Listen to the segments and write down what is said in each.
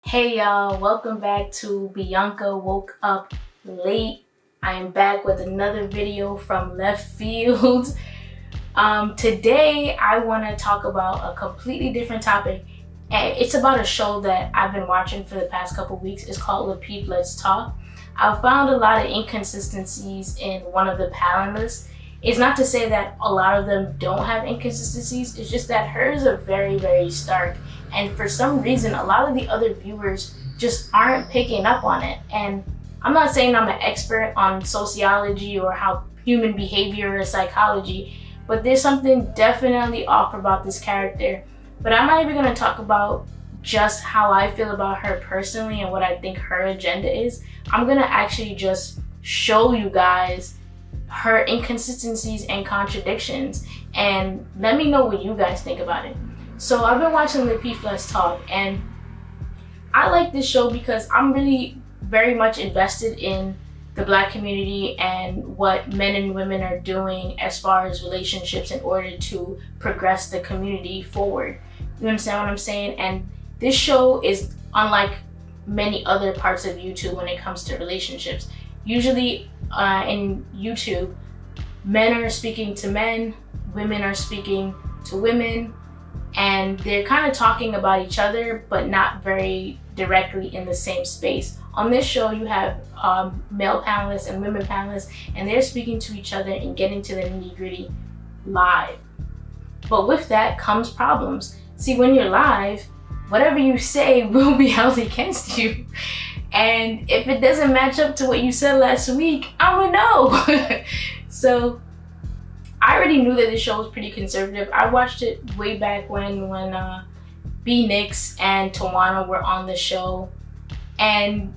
Hey y'all, welcome back to Bianca Woke Up Late. I am back with another video from left field. Today I want to talk about a completely different topic. And it's about a show that I've been watching for the past couple weeks. It's called Le Peep Let's Talk. I've found a lot of inconsistencies in one of the panelists. It's not to say that a lot of them don't have inconsistencies, it's just that hers are very, very stark. And for some reason, a lot of the other viewers just aren't picking up on it. And I'm not saying I'm an expert on sociology or how human behavior or psychology, but there's something definitely off about this character. But I'm not even going to talk about just how I feel about her personally and what I think her agenda is. I'm going to actually just show you guys her inconsistencies and contradictions, and let me know what you guys think about it. So I've been watching The Peep Let's Talk, and I like this show because I'm really very much invested in the Black community and what men and women are doing as far as relationships in order to progress the community forward. You understand what I'm saying? And this show is unlike many other parts of YouTube when it comes to relationships. Usually in YouTube, men are speaking to men, women are speaking to women, and they're kind of talking about each other, but not very directly in the same space. On this show, you have male panelists and women panelists, and they're speaking to each other and getting to the nitty-gritty live. But with that comes problems. See, when you're live, whatever you say will be held against you. And if it doesn't match up to what you said last week, I would know. So I already knew that this show was pretty conservative. I watched it way back when B. Nix and Tawana were on the show. And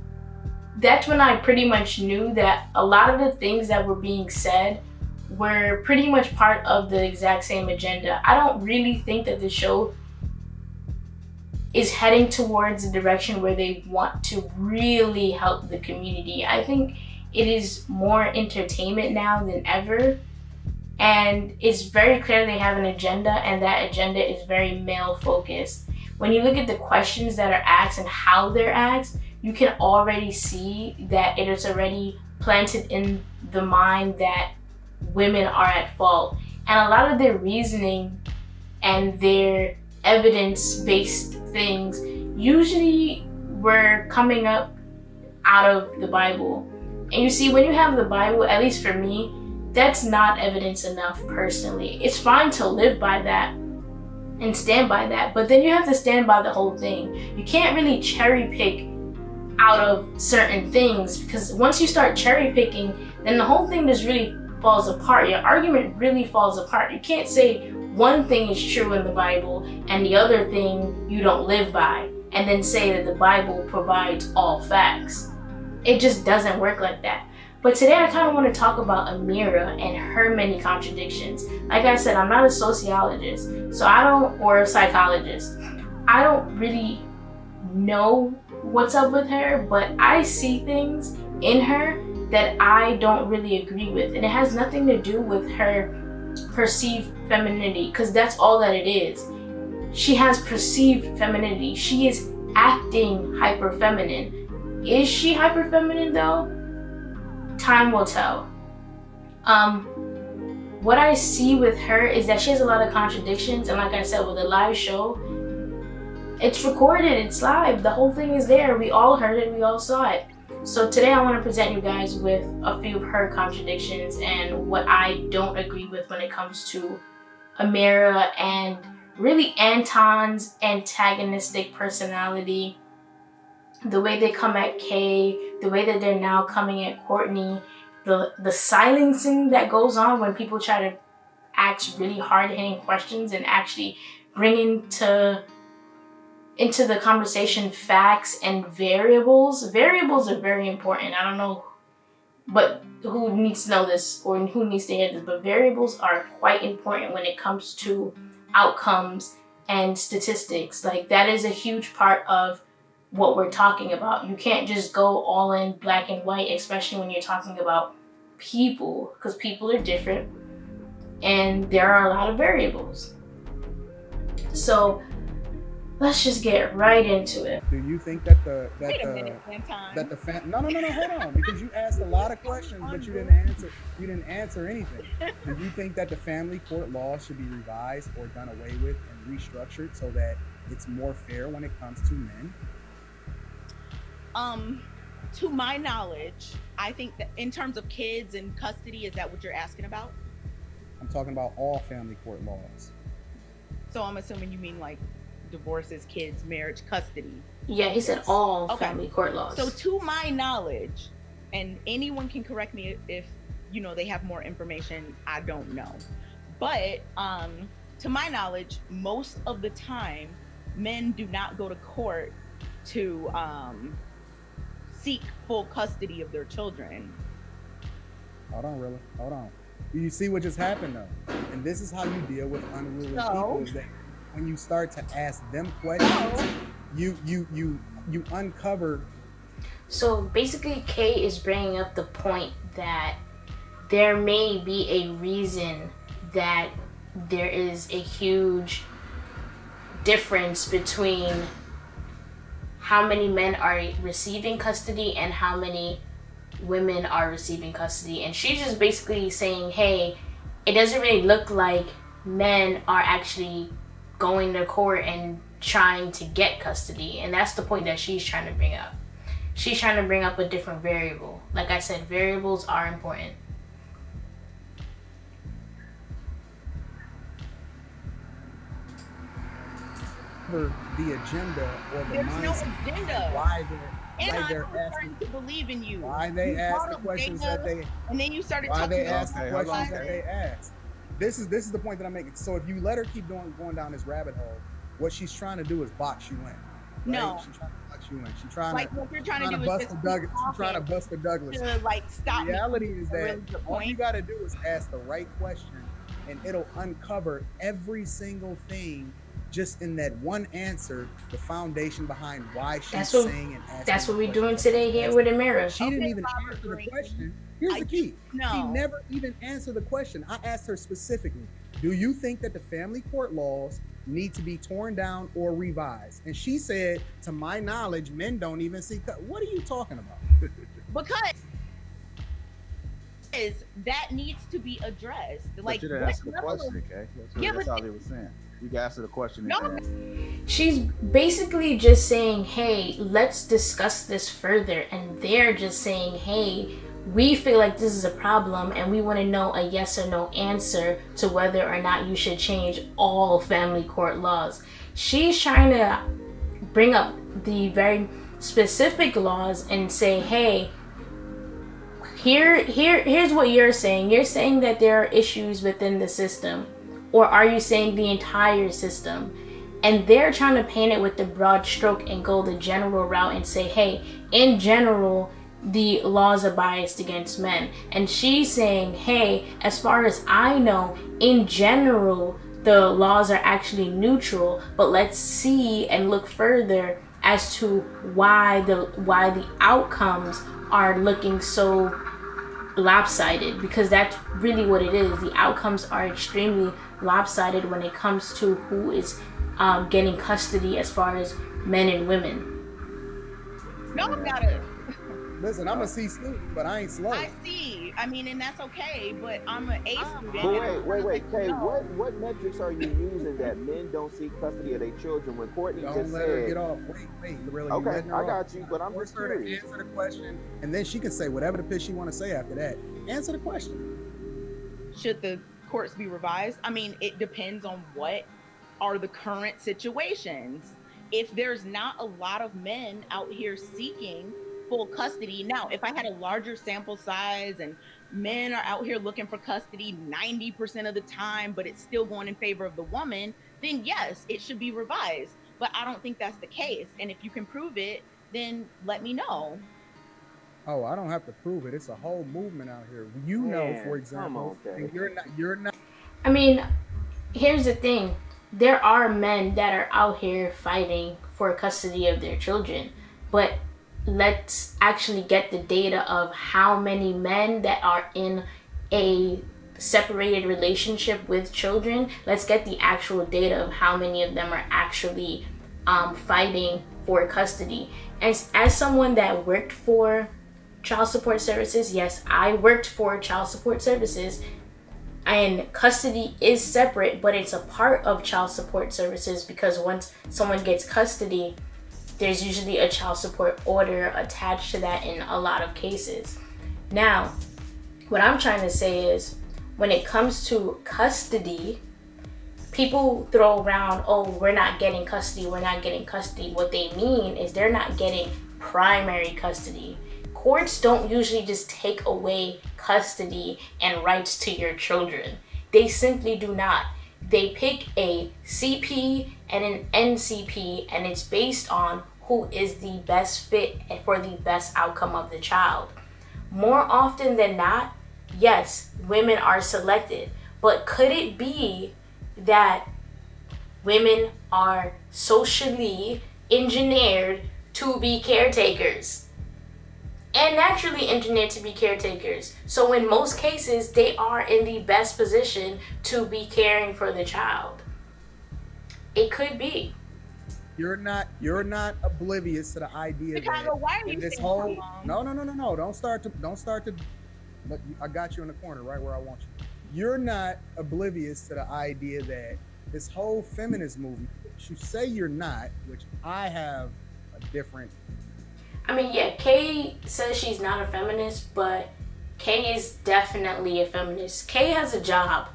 that's when I pretty much knew that a lot of the things that were being said were pretty much part of the exact same agenda. I don't really think that the show is heading towards a direction where they want to really help the community. I think it is more entertainment now than ever. And it's very clear they have an agenda, and that agenda is very male focused. When you look at the questions that are asked and how they're asked, you can already see that it is already planted in the mind that women are at fault. And a lot of their reasoning and their evidence-based things usually were coming up out of the Bible. And you see, when you have the Bible, at least for me, that's not evidence enough personally. It's fine to live by that and stand by that, but then you have to stand by the whole thing. You can't really cherry pick out of certain things, because once you start cherry picking, then the whole thing just really falls apart. Your argument really falls apart. You can't say one thing is true in the Bible and the other thing you don't live by, and then say that the Bible provides all facts. It just doesn't work like that. But today I kind of want to talk about Ameera and her many contradictions. Like I said, I'm not a sociologist, or a psychologist. I don't really know what's up with her, but I see things in her that I don't really agree with. And it has nothing to do with her perceived femininity, because that's all that it is. She has perceived femininity. She is acting hyper feminine. Is she hyper feminine though? Time will tell. What I see with her is that she has a lot of contradictions, and like I said, with a live show, it's recorded, it's live, the whole thing is there. We all heard it, we all saw it. So today I want to present you guys with a few of her contradictions and what I don't agree with when it comes to Ameera and really Anton's antagonistic personality, the way they come at Kay, the way that they're now coming at Courtney, the silencing that goes on when people try to ask really hard-hitting questions and actually bring into the conversation facts and variables. Variables are very important. I don't know but who needs to know this or who needs to hear this, but variables are quite important when it comes to outcomes and statistics. Like, that is a huge part of what we're talking about. You can't just go all in black and white, especially when you're talking about people, because people are different and there are a lot of variables. So let's just get right into it. Do you think that the Wait a minute, no, hold on, because you asked a lot of questions, but you didn't answer anything. Do you think that the family court law should be revised or done away with and restructured so that it's more fair when it comes to men? To my knowledge, I think that in terms of kids and custody, is that what you're asking about? I'm talking about all family court laws. So I'm assuming you mean like divorces, kids, marriage, custody. Yeah, he said all family court laws. So to my knowledge, and anyone can correct me if they have more information, I don't know. But to my knowledge, most of the time, men do not go to court to seek full custody of their children. Hold on. You see what just happened though? And this is how you deal with unruly people, is that when you start to ask them questions, you uncover. So basically Kay is bringing up the point that there may be a reason that there is a huge difference between how many men are receiving custody and how many women are receiving custody. And she's just basically saying, hey, it doesn't really look like men are actually going to court and trying to get custody. And that's the point that she's trying to bring up. She's trying to bring up a different variable. Like I said, variables are important. The agenda or the There's mindset. no agenda. Why they're asking to believe in you. Why they ask the questions that they, and then you started why talking they about ask the questions that they ask. This is the point that I'm making. So if you let her keep going down this rabbit hole, what she's trying to do is box you in. Right? No, she's trying to box you in. She's trying like to, what you're trying to do bust is the Douglas. She's trying to bust the Douglas. To like stop. The reality is that really all you got to do is ask the right question, and it'll uncover every single thing. Just in that one answer, the foundation behind why she's saying and asking. That's what we're doing today here with Ameera. She didn't even answer the question. Here's the key. She never even answered the question. I asked her specifically, do you think that the family court laws need to be torn down or revised? And she said, to my knowledge, men don't even see. What are you talking about? Because that needs to be addressed. Like, you didn't answer the question, okay? That's all they were saying. You can answer the question. No. She's basically just saying, hey, let's discuss this further. And they're just saying, hey, we feel like this is a problem and we want to know a yes or no answer to whether or not you should change all family court laws. She's trying to bring up the very specific laws and say, hey, here's what you're saying. You're saying that there are issues within the system. Or are you saying the entire system? And they're trying to paint it with the broad stroke and go the general route and say, hey, in general, the laws are biased against men. And she's saying, hey, as far as I know, in general, the laws are actually neutral, but let's see and look further as to why the outcomes are looking so lopsided, because that's really what it is. The outcomes are extremely lopsided when it comes to who is getting custody as far as men and women. No, I got it. Listen, I'm a C student, but I ain't slow. I see. I mean, and that's okay, but I'm an A student. But wait. Kay, what metrics are you using that men don't seek custody of their children when Courtney just let said... her get off. Wait, really. Okay, I got you, but I'm just curious. Answer the question, and then she can say whatever the piss she want to say after that. Answer the question. Should the courts be revised? I mean, it depends on what are the current situations. If there's not a lot of men out here seeking full custody. Now, if I had a larger sample size and men are out here looking for custody 90% of the time, but it's still going in favor of the woman, then yes, it should be revised. But I don't think that's the case. And if you can prove it, then let me know. Oh, I don't have to prove it. It's a whole movement out here. You know, for example, you're not. I mean, here's the thing. There are men that are out here fighting for custody of their children, but let's actually get the data of how many men that are in a separated relationship with children. Let's get the actual data of how many of them are actually fighting for custody. And as someone that worked for child support services, yes, I worked for child support services, and custody is separate, but it's a part of child support services because once someone gets custody, there's usually a child support order attached to that in a lot of cases. Now, what I'm trying to say is, when it comes to custody, people throw around, oh, we're not getting custody, we're not getting custody. What they mean is they're not getting primary custody. Courts don't usually just take away custody and rights to your children. They simply do not. They pick a CP and an NCP, and it's based on who is the best fit for the best outcome of the child. More often than not, yes, women are selected, but could it be that women are socially engineered to be caretakers and naturally engineered to be caretakers? So in most cases, they are in the best position to be caring for the child. It could be. You're not oblivious to the idea Chicago, why are you this saying whole so long? no. Don't start to. But I got you in the corner, right where I want you. You're not oblivious to the idea that this whole feminist movement, which you say you're not, which I have a different. I mean, yeah, Kay says she's not a feminist, but Kay is definitely a feminist. Kay has a job.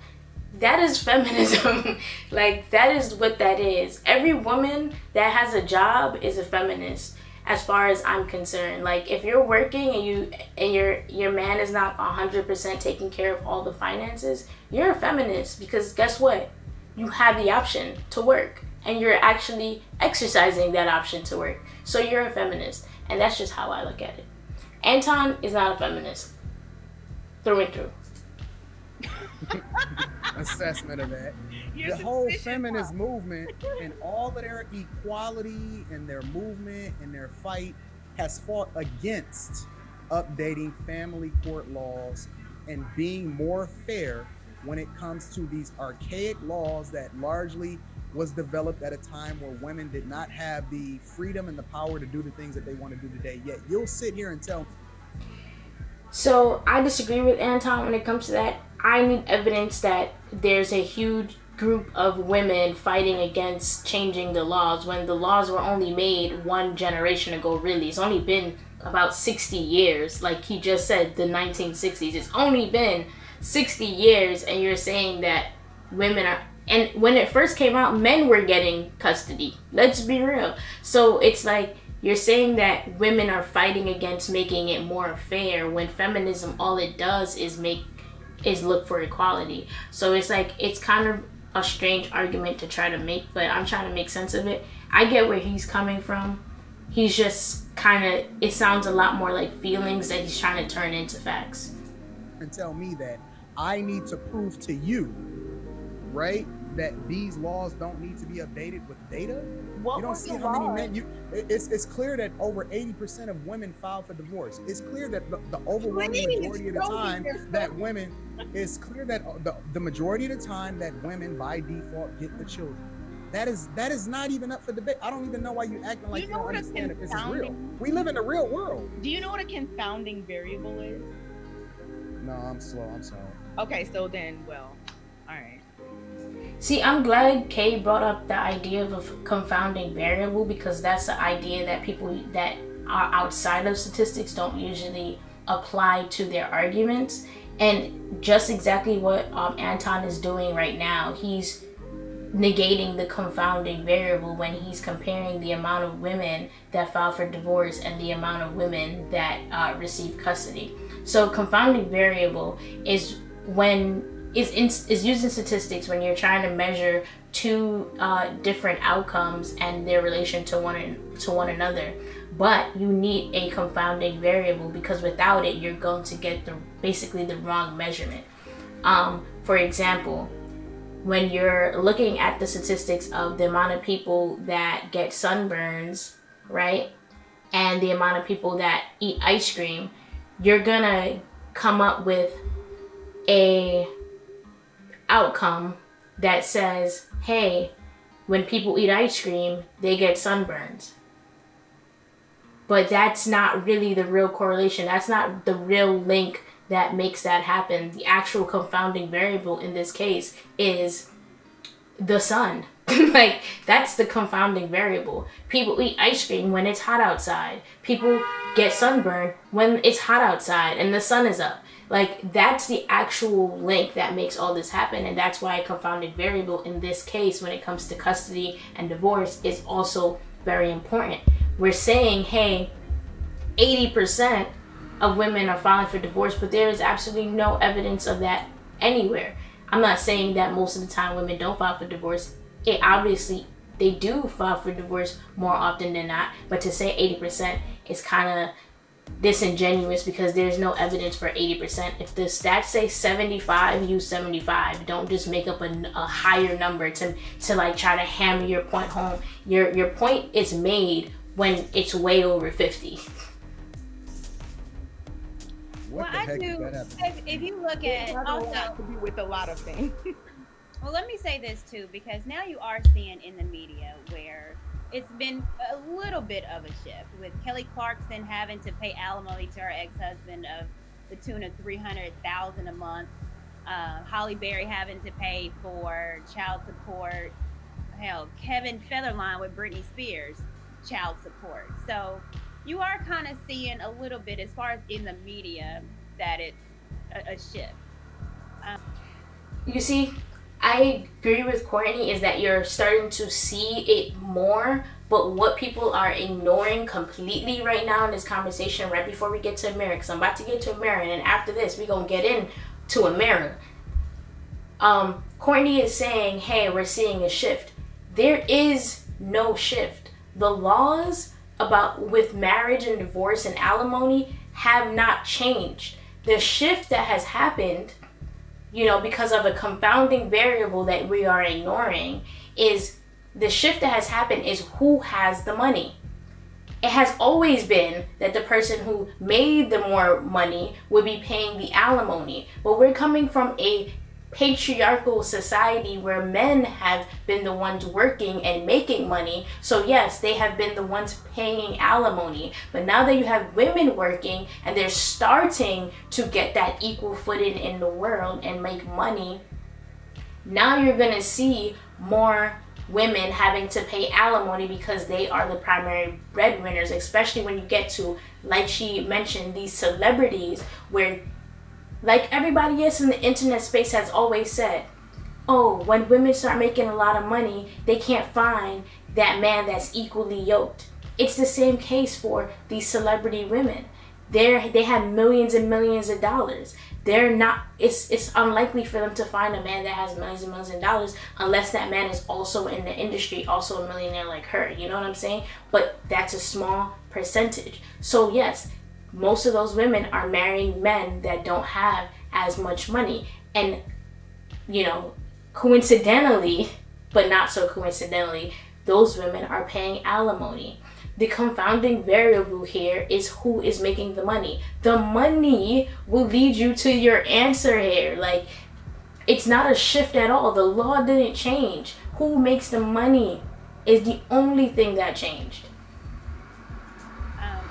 That is feminism. Like, that is what that is. Every woman that has a job is a feminist, as far as I'm concerned. Like, if you're working and your man is not 100% taking care of all the finances, you're a feminist, because guess what? You have the option to work, and you're actually exercising that option to work. So you're a feminist, and that's just how I look at it. Anton is not a feminist, through and through. Assessment of that. The whole feminist movement and all of their equality and their movement and their fight has fought against updating family court laws and being more fair when it comes to these archaic laws that largely was developed at a time where women did not have the freedom and the power to do the things that they want to do today. Yet you'll sit here and tell me. So I disagree with Anton when it comes to that. I need evidence that there's a huge group of women fighting against changing the laws when the laws were only made one generation ago, really. It's only been about 60 years. Like he just said, the 1960s. It's only been 60 years, and you're saying that women are... And when it first came out, men were getting custody. Let's be real. So it's like, you're saying that women are fighting against making it more fair, when feminism, all it does is look for equality. So it's like, it's kind of a strange argument to try to make, but I'm trying to make sense of it. I get where he's coming from. He's just kind of, it sounds a lot more like feelings that he's trying to turn into facts. And tell me that I need to prove to you, right, that these laws don't need to be updated with data. You don't see how many men it's clear that over 80% of women file for divorce. It's clear that the overwhelming majority of the time that women, it's clear that the majority of the time that women by default get the children. That is not even up for debate. I don't even know why you acting like you don't understand that this is real. We live in the real world. Do you know what a confounding variable is? No, I'm slow. I'm sorry. Okay, so then, well, all right. See, I'm glad Kay brought up the idea of a confounding variable, because that's the idea that people that are outside of statistics don't usually apply to their arguments. And just exactly what Anton is doing right now, he's negating the confounding variable when he's comparing the amount of women that file for divorce and the amount of women that receive custody. So confounding variable is is used in statistics when you're trying to measure two different outcomes and their relation to one another. But you need a confounding variable, because without it, you're going to get basically the wrong measurement. For example, when you're looking at the statistics of the amount of people that get sunburns, right, and the amount of people that eat ice cream, you're gonna come up with a outcome that says, hey, when people eat ice cream, they get sunburns. But that's not really the real correlation. That's not the real link that makes that happen. The actual confounding variable in this case is the sun. Like, that's the confounding variable. People eat ice cream when it's hot outside. People get sunburned when it's hot outside and the sun is up. Like, that's the actual link that makes all this happen. And that's why a confounding variable in this case, when it comes to custody and divorce, is also very important. We're saying, hey, 80% of women are filing for divorce, but there is absolutely no evidence of that anywhere. I'm not saying that most of the time women don't file for divorce. It obviously, they do file for divorce more often than not, but to say 80% is kind of disingenuous because there's no evidence for 80%. If the stats say 75, use 75. Don't just make up a higher number to like try to hammer your point home. Your point is made when it's way over 50. Well, I do. If you look at also to do with a lot of things. Well, let me say this too, because now you are seeing in the media where it's been a little bit of a shift with Kelly Clarkson having to pay alimony to her ex-husband of the tune of $300,000 a month. Holly Berry having to pay for child support. Hell, Kevin Federline with Britney Spears child support. So you are kind of seeing a little bit as far as in the media that it's a shift. You see, I agree with Courtney is that you're starting to see it more, but what people are ignoring completely right now in this conversation right before we get to Ameera, because I'm about to get to Ameera, and then after this we're going to get into Ameera. Courtney is saying, hey, we're seeing a shift. There is no shift. The laws about with marriage and divorce and alimony have not changed. The shift that has happened, you know, because of a confounding variable that we are ignoring, is the shift that has happened is who has the money. It has always been that the person who made the more money would be paying the alimony. But we're coming from a patriarchal society where men have been the ones working and making money. So yes, they have been the ones paying alimony. But now that you have women working and they're starting to get that equal footing in the world and make money, now you're going to see more women having to pay alimony because they are the primary breadwinners, especially when you get to, like she mentioned, these celebrities where, like everybody else in the internet space has always said, oh, when women start making a lot of money, they can't find that man that's equally yoked. It's the same case for these celebrity women. They have millions and millions of dollars. They're not, it's unlikely for them to find a man that has millions and millions of dollars unless that man is also in the industry, also a millionaire like her. You know what I'm saying? But that's a small percentage. So yes, most of those women are marrying men that don't have as much money. And, you know, coincidentally, but not so coincidentally, those women are paying alimony. The confounding variable here is who is making the money. The money will lead you to your answer here. Like, it's not a shift at all. The law didn't change. Who makes the money is the only thing that changed.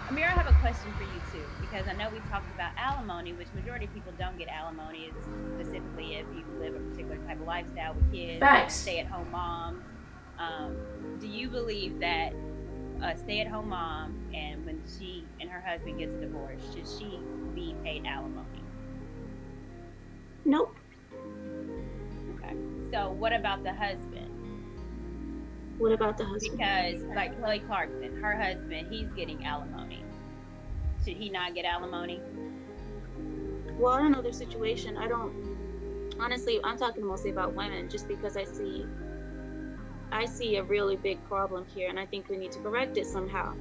Ameera, I have a question for you too, because I know we talked about alimony, which majority of people don't get alimony, specifically if you live a particular type of lifestyle with kids, stay-at-home mom. Do you believe that a stay-at-home mom, and when she and her husband gets a divorce, should she be paid alimony? Nope. Okay. So what about the husband? What about the husband? Because like Kelly Clarkson, her husband, he's getting alimony. Should he not get alimony? Well, I don't know their situation. Honestly, I'm talking mostly about women, just because I see a really big problem here, and I think we need to correct it somehow.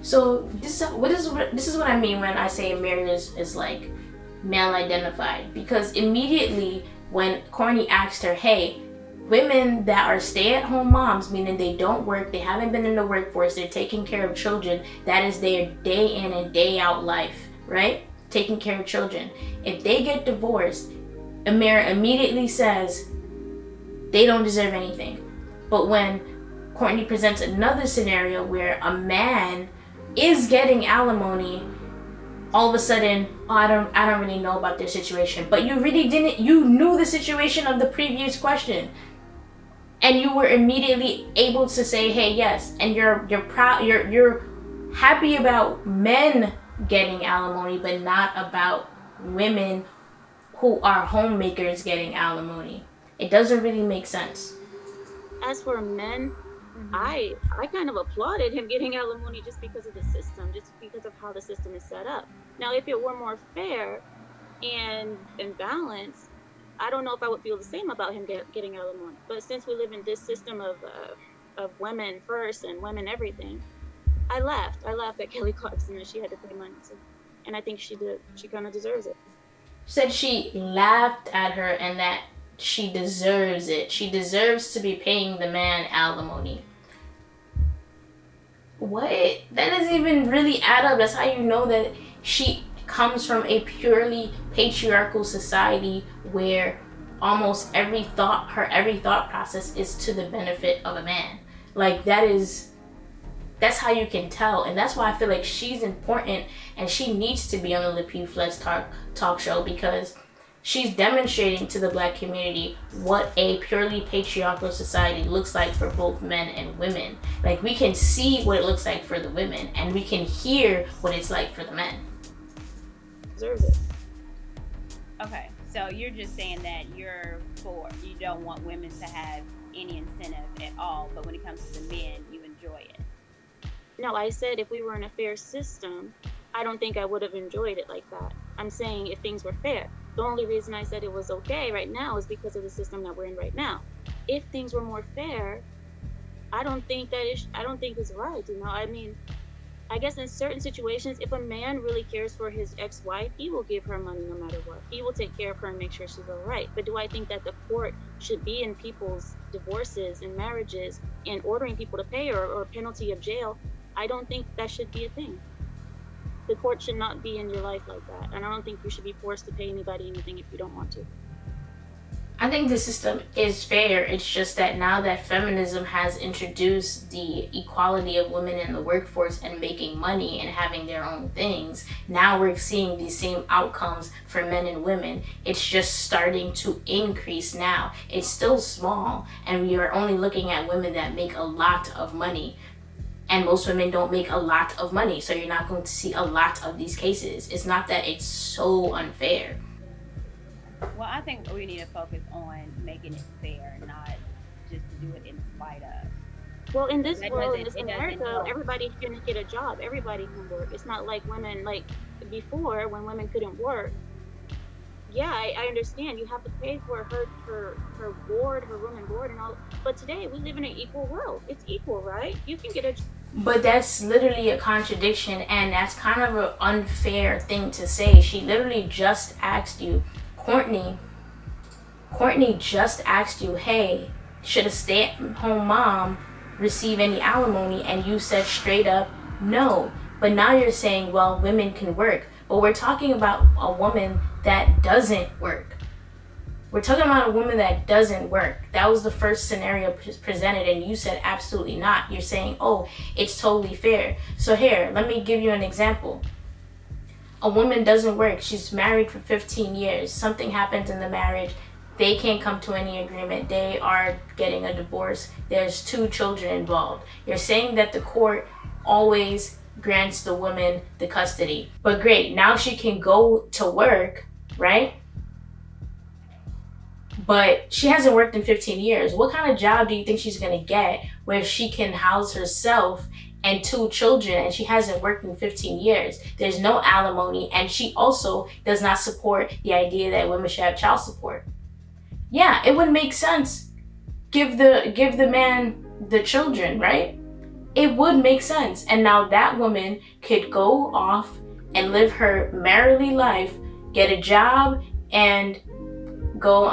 So this is what I mean when I say Ameera is like male identified, because immediately when Courtney asked her, hey, women that are stay-at-home moms, meaning they don't work, they haven't been in the workforce, they're taking care of children, that is their day in and day out life, right? Taking care of children. If they get divorced, Ameera immediately says they don't deserve anything. But when Courtney presents another scenario where a man is getting alimony, all of a sudden, oh, I don't really know about their situation. But you really didn't. You knew the situation of the previous question, and you were immediately able to say, "Hey, yes," and you're proud. You're happy about men getting alimony, but not about women who are homemakers getting alimony. It doesn't really make sense. As for men, I kind of applauded him getting alimony just because of the system, just because of how the system is set up. Now, if it were more fair and balanced, I don't know if I would feel the same about him getting alimony. But since we live in this system of women first and women everything, I laughed at Kelly Clarkson that she had to pay money to, and I think she did. She kind of deserves it. Said she laughed at her and that she deserves it. She deserves to be paying the man alimony. What? That doesn't even really add up. That's how you know that she comes from a purely patriarchal society where almost every thought process is to the benefit of a man. Like that's how you can tell. And that's why I feel like she's important and she needs to be on the Lapeef Let's Talk show, because she's demonstrating to the Black community what a purely patriarchal society looks like for both men and women. Like, we can see what it looks like for the women and we can hear what it's like for the men. Deserves it. Okay, so you're just saying that you don't want women to have any incentive at all, but when it comes to the men, you enjoy it. No, I said if we were in a fair system, I don't think I would have enjoyed it like that. I'm saying if things were fair. The only reason I said it was okay right now is because of the system that we're in right now. If things were more fair, I don't think it's right. You know, I mean, I guess in certain situations, if a man really cares for his ex-wife, he will give her money no matter what. He will take care of her and make sure she's all right. But do I think that the court should be in people's divorces and marriages and ordering people to pay or penalty of jail? I don't think that should be a thing. The court should not be in your life like that. And I don't think you should be forced to pay anybody anything if you don't want to. I think the system is fair. It's just that now that feminism has introduced the equality of women in the workforce and making money and having their own things, now we're seeing these same outcomes for men and women. It's just starting to increase now. It's still small, and we are only looking at women that make a lot of money. And most women don't make a lot of money, so you're not going to see a lot of these cases. It's not that it's so unfair. Well, I think we need to focus on making it fair, not just to do it in spite of. Well, in this world, in this America, everybody can get a job. Everybody can work. It's not like women, like before, when women couldn't work. Yeah, I understand. You have to pay for her board, her room and board and all. But today, we live in an equal world. It's equal, right? You can get a job. But that's literally a contradiction, and that's kind of an unfair thing to say. She literally just asked you, Courtney just asked you, hey, should a stay-at-home mom receive any alimony? And you said straight up, no. But now you're saying, well, women can work. But we're talking about a woman that doesn't work. We're talking about a woman that doesn't work. That was the first scenario presented, and you said absolutely not. You're saying, oh, it's totally fair. So here, let me give you an example. A woman doesn't work. She's married for 15 years. Something happens in the marriage. They can't come to any agreement. They are getting a divorce. There's 2 children involved. You're saying that the court always grants the woman the custody. But great, now she can go to work, right? But she hasn't worked in 15 years. What kind of job do you think she's gonna get where she can house herself and 2 children, and she hasn't worked in 15 years? There's no alimony, and she also does not support the idea that women should have child support. Yeah, it would make sense. Give the man the children, right? It would make sense. And now that woman could go off and live her merrily life, get a job, and go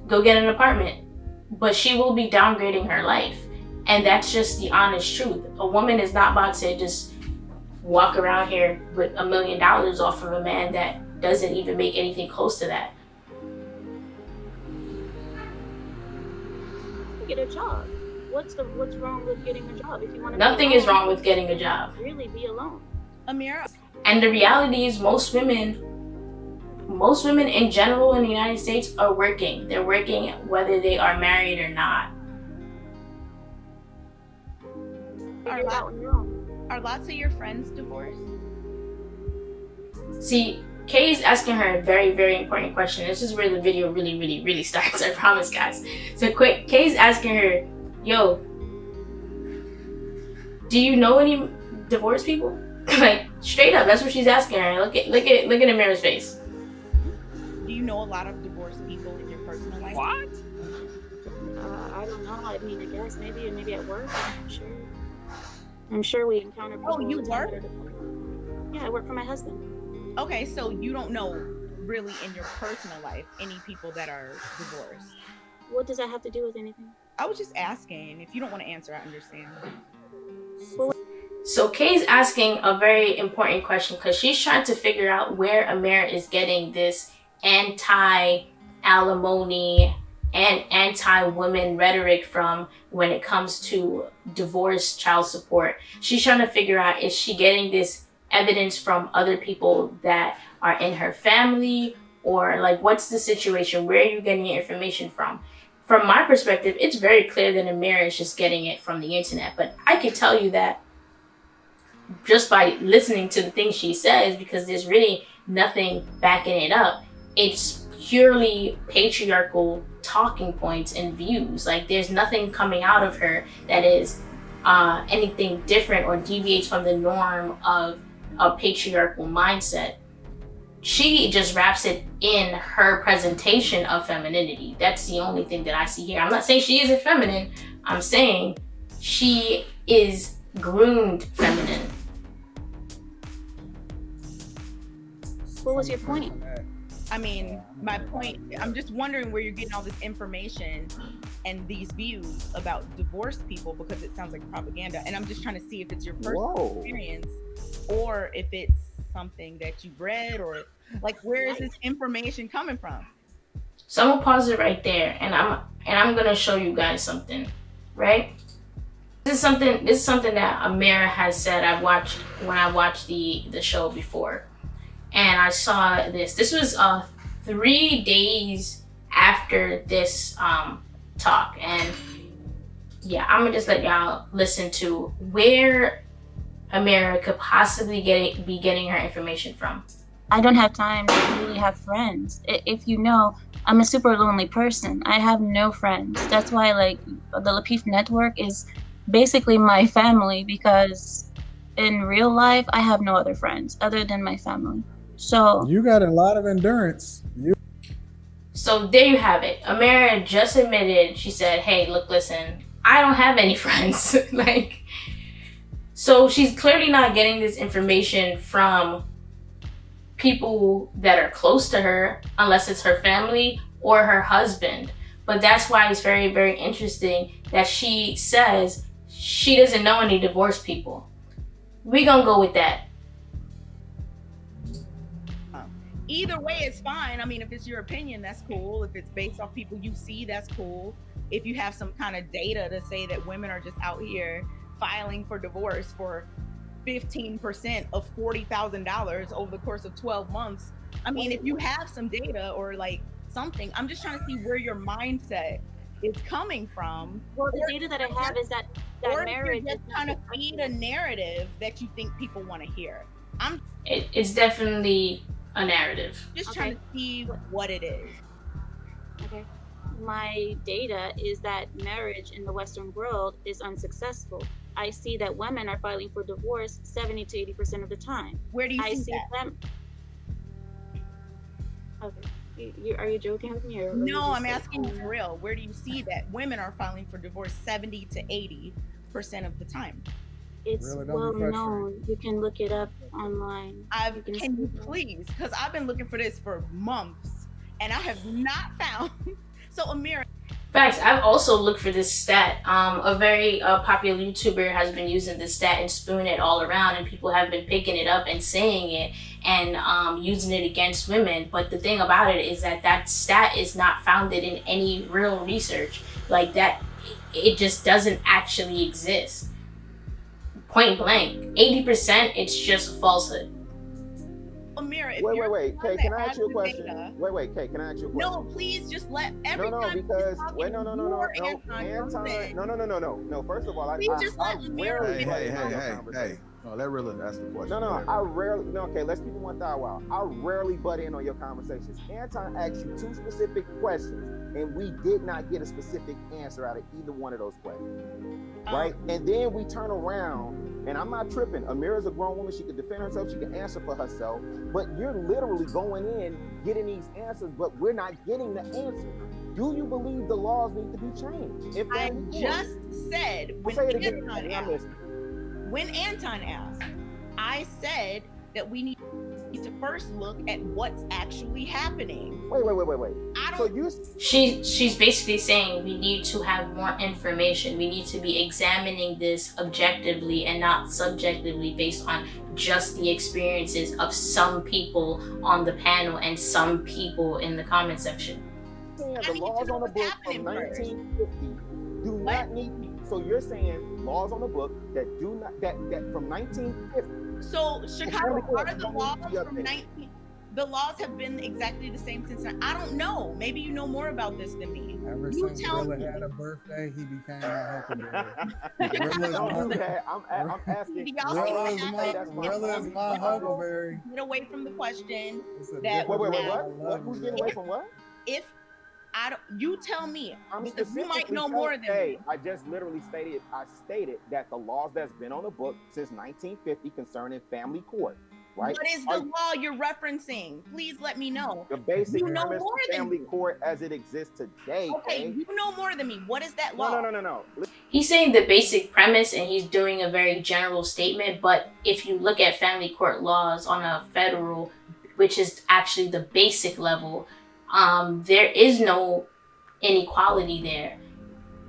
get an apartment. But she will be downgrading her life. And that's just the honest truth. A woman is not about to just walk around here with $1 million off of a man that doesn't even make anything close to that. get a job. What's wrong with getting a job? If you want to, nothing is wrong with getting a job. Really, be alone. Ameera. And the reality is, most women in general in the United States are working. They're working whether they are married or not. Are lots of your friends divorced? See, Kay's asking her a very, very important question. This is where the video really, really, really starts, I promise, guys. So quick, Kay's asking her, yo, do you know any divorced people? Like, straight up, that's what she's asking her. Look at Ameera's face. Do you know a lot of divorced people in your personal life? What? I don't know. I mean, I guess maybe at work. I'm sure we encounter people. Oh, you work? Yeah, I work for my husband. Okay, so you don't know really in your personal life any people that are divorced. What does that have to do with anything? I was just asking. If you don't want to answer, I understand. So Kay's asking a very important question because she's trying to figure out where Ameera is getting this anti-alimony and anti-women rhetoric from when it comes to divorce, child support. She's trying to figure out, is she getting this evidence from other people that are in her family, or like, what's the situation? Where are you getting your information from? From my perspective, it's very clear that Ameera is just getting it from the internet. But I can tell you that just by listening to the things she says, because there's really nothing backing it up. It's purely patriarchal talking points and views. Like, there's nothing coming out of her that is anything different or deviates from the norm of a patriarchal mindset. She just wraps it in her presentation of femininity. That's the only thing that I see here. I'm not saying she isn't feminine. I'm saying she is groomed feminine. What was your point? I mean, my point, I'm just wondering where you're getting all this information and these views about divorced people, because it sounds like propaganda. And I'm just trying to see if it's your personal experience or if it's something that you've read, or like, where is this information coming from? So I'm gonna pause it right there, and I'm gonna show you guys something, right? This is something that Ameera has said. I watched when I watched the show before, and I saw this. This was 3 days after this talk, and yeah, I'm gonna just let y'all listen to where Ameera could possibly be getting her information from. I don't have time to really have friends. If you know, I'm a super lonely person. I have no friends. That's why, like, the Lapeef network is basically my family, because in real life, I have no other friends other than my family. So you got a lot of endurance. So there you have it. Ameera just admitted, she said, hey, look, listen, I don't have any friends. Like, so she's clearly not getting this information from people that are close to her, unless it's her family or her husband. But that's why it's very, very interesting that she says she doesn't know any divorced people. We gonna go with that. Either way, it's fine. I mean, if it's your opinion, that's cool. If it's based off people you see, that's cool. If you have some kind of data to say that women are just out here filing for divorce for 15% of $40,000 over the course of 12 months. I mean, if you have some data or like something, I'm just trying to see where your mindset is coming from. Well, the data that I have is that marriage is trying to feed a narrative that you think people want to hear. It's definitely a narrative. Just trying to see what it is. Okay. My data is that marriage in the Western world is unsuccessful. I see that women are filing for divorce 70 to 80% of the time. Where do you see that? Okay. Are you joking with me? Or no, I'm asking you for real. Where do you see that women are filing for divorce 70 to 80% of the time? It's really well known. You can look it up online. Can you please? Because I've been looking for this for months and I have not found. So Ameera. Facts. I've also looked for this stat. A very popular YouTuber has been using this stat and spewing it all around, and people have been picking it up and saying it and using it against women. But the thing about it is that that stat is not founded in any real research. Like, that it just doesn't actually exist. Point blank. 80%, it's just falsehood. Ameera, if wait. Kay, can I ask you a question? Data, Wait, Kay, can I ask you a question? no, please just let every No, time because he's talking, wait, no. Anton, Anton, no. First of all, please just let Ameera. Hey. No, let Rilla ask the question. I rarely. No, okay, let's keep it 1,000 wild. I rarely butt in on your conversations. Anton asked you 2 specific questions, and we did not get a specific answer out of either one of those questions. Right? And then we turn around, and I'm not tripping. Ameera's a grown woman. She can defend herself. She can answer for herself. But you're literally going in, getting these answers, but we're not getting the answer. Do you believe the laws need to be changed? I just said when Anton asked, I said that we need to first look at what's actually happening. Wait. I So don't. She's basically saying we need to have more information. We need to be examining this objectively and not subjectively based on just the experiences of some people on the panel and some people in the comment section. The laws on the book from 1950 do not need. So you're saying laws on the book that do not that from 1950. So Chicago, what are the laws from 19? The laws have been exactly the same since. I don't know. Maybe you know more about this than me. Ever You since tell Rilla me. had a birthday, he became a huckleberry. Don't do that. I'm asking. Rilla is my huckleberry. Get away from the question. It's a That- different Wait, level. what? I love Who's you, getting Rilla. away from what? If I don't, you tell me. I'm Because you might specifically know more telling- than Hey, me. I just literally stated. I stated that the laws that's been on the book since 1950 concerning family court, right? What is the law you're referencing? Please let me know. The basic You know premise more of than family me. court as it exists today. Okay, okay? you know more than me. What is that law? No. He's saying the basic premise and he's doing a very general statement, but if you look at family court laws on a federal, which is actually the basic level, there is no inequality there.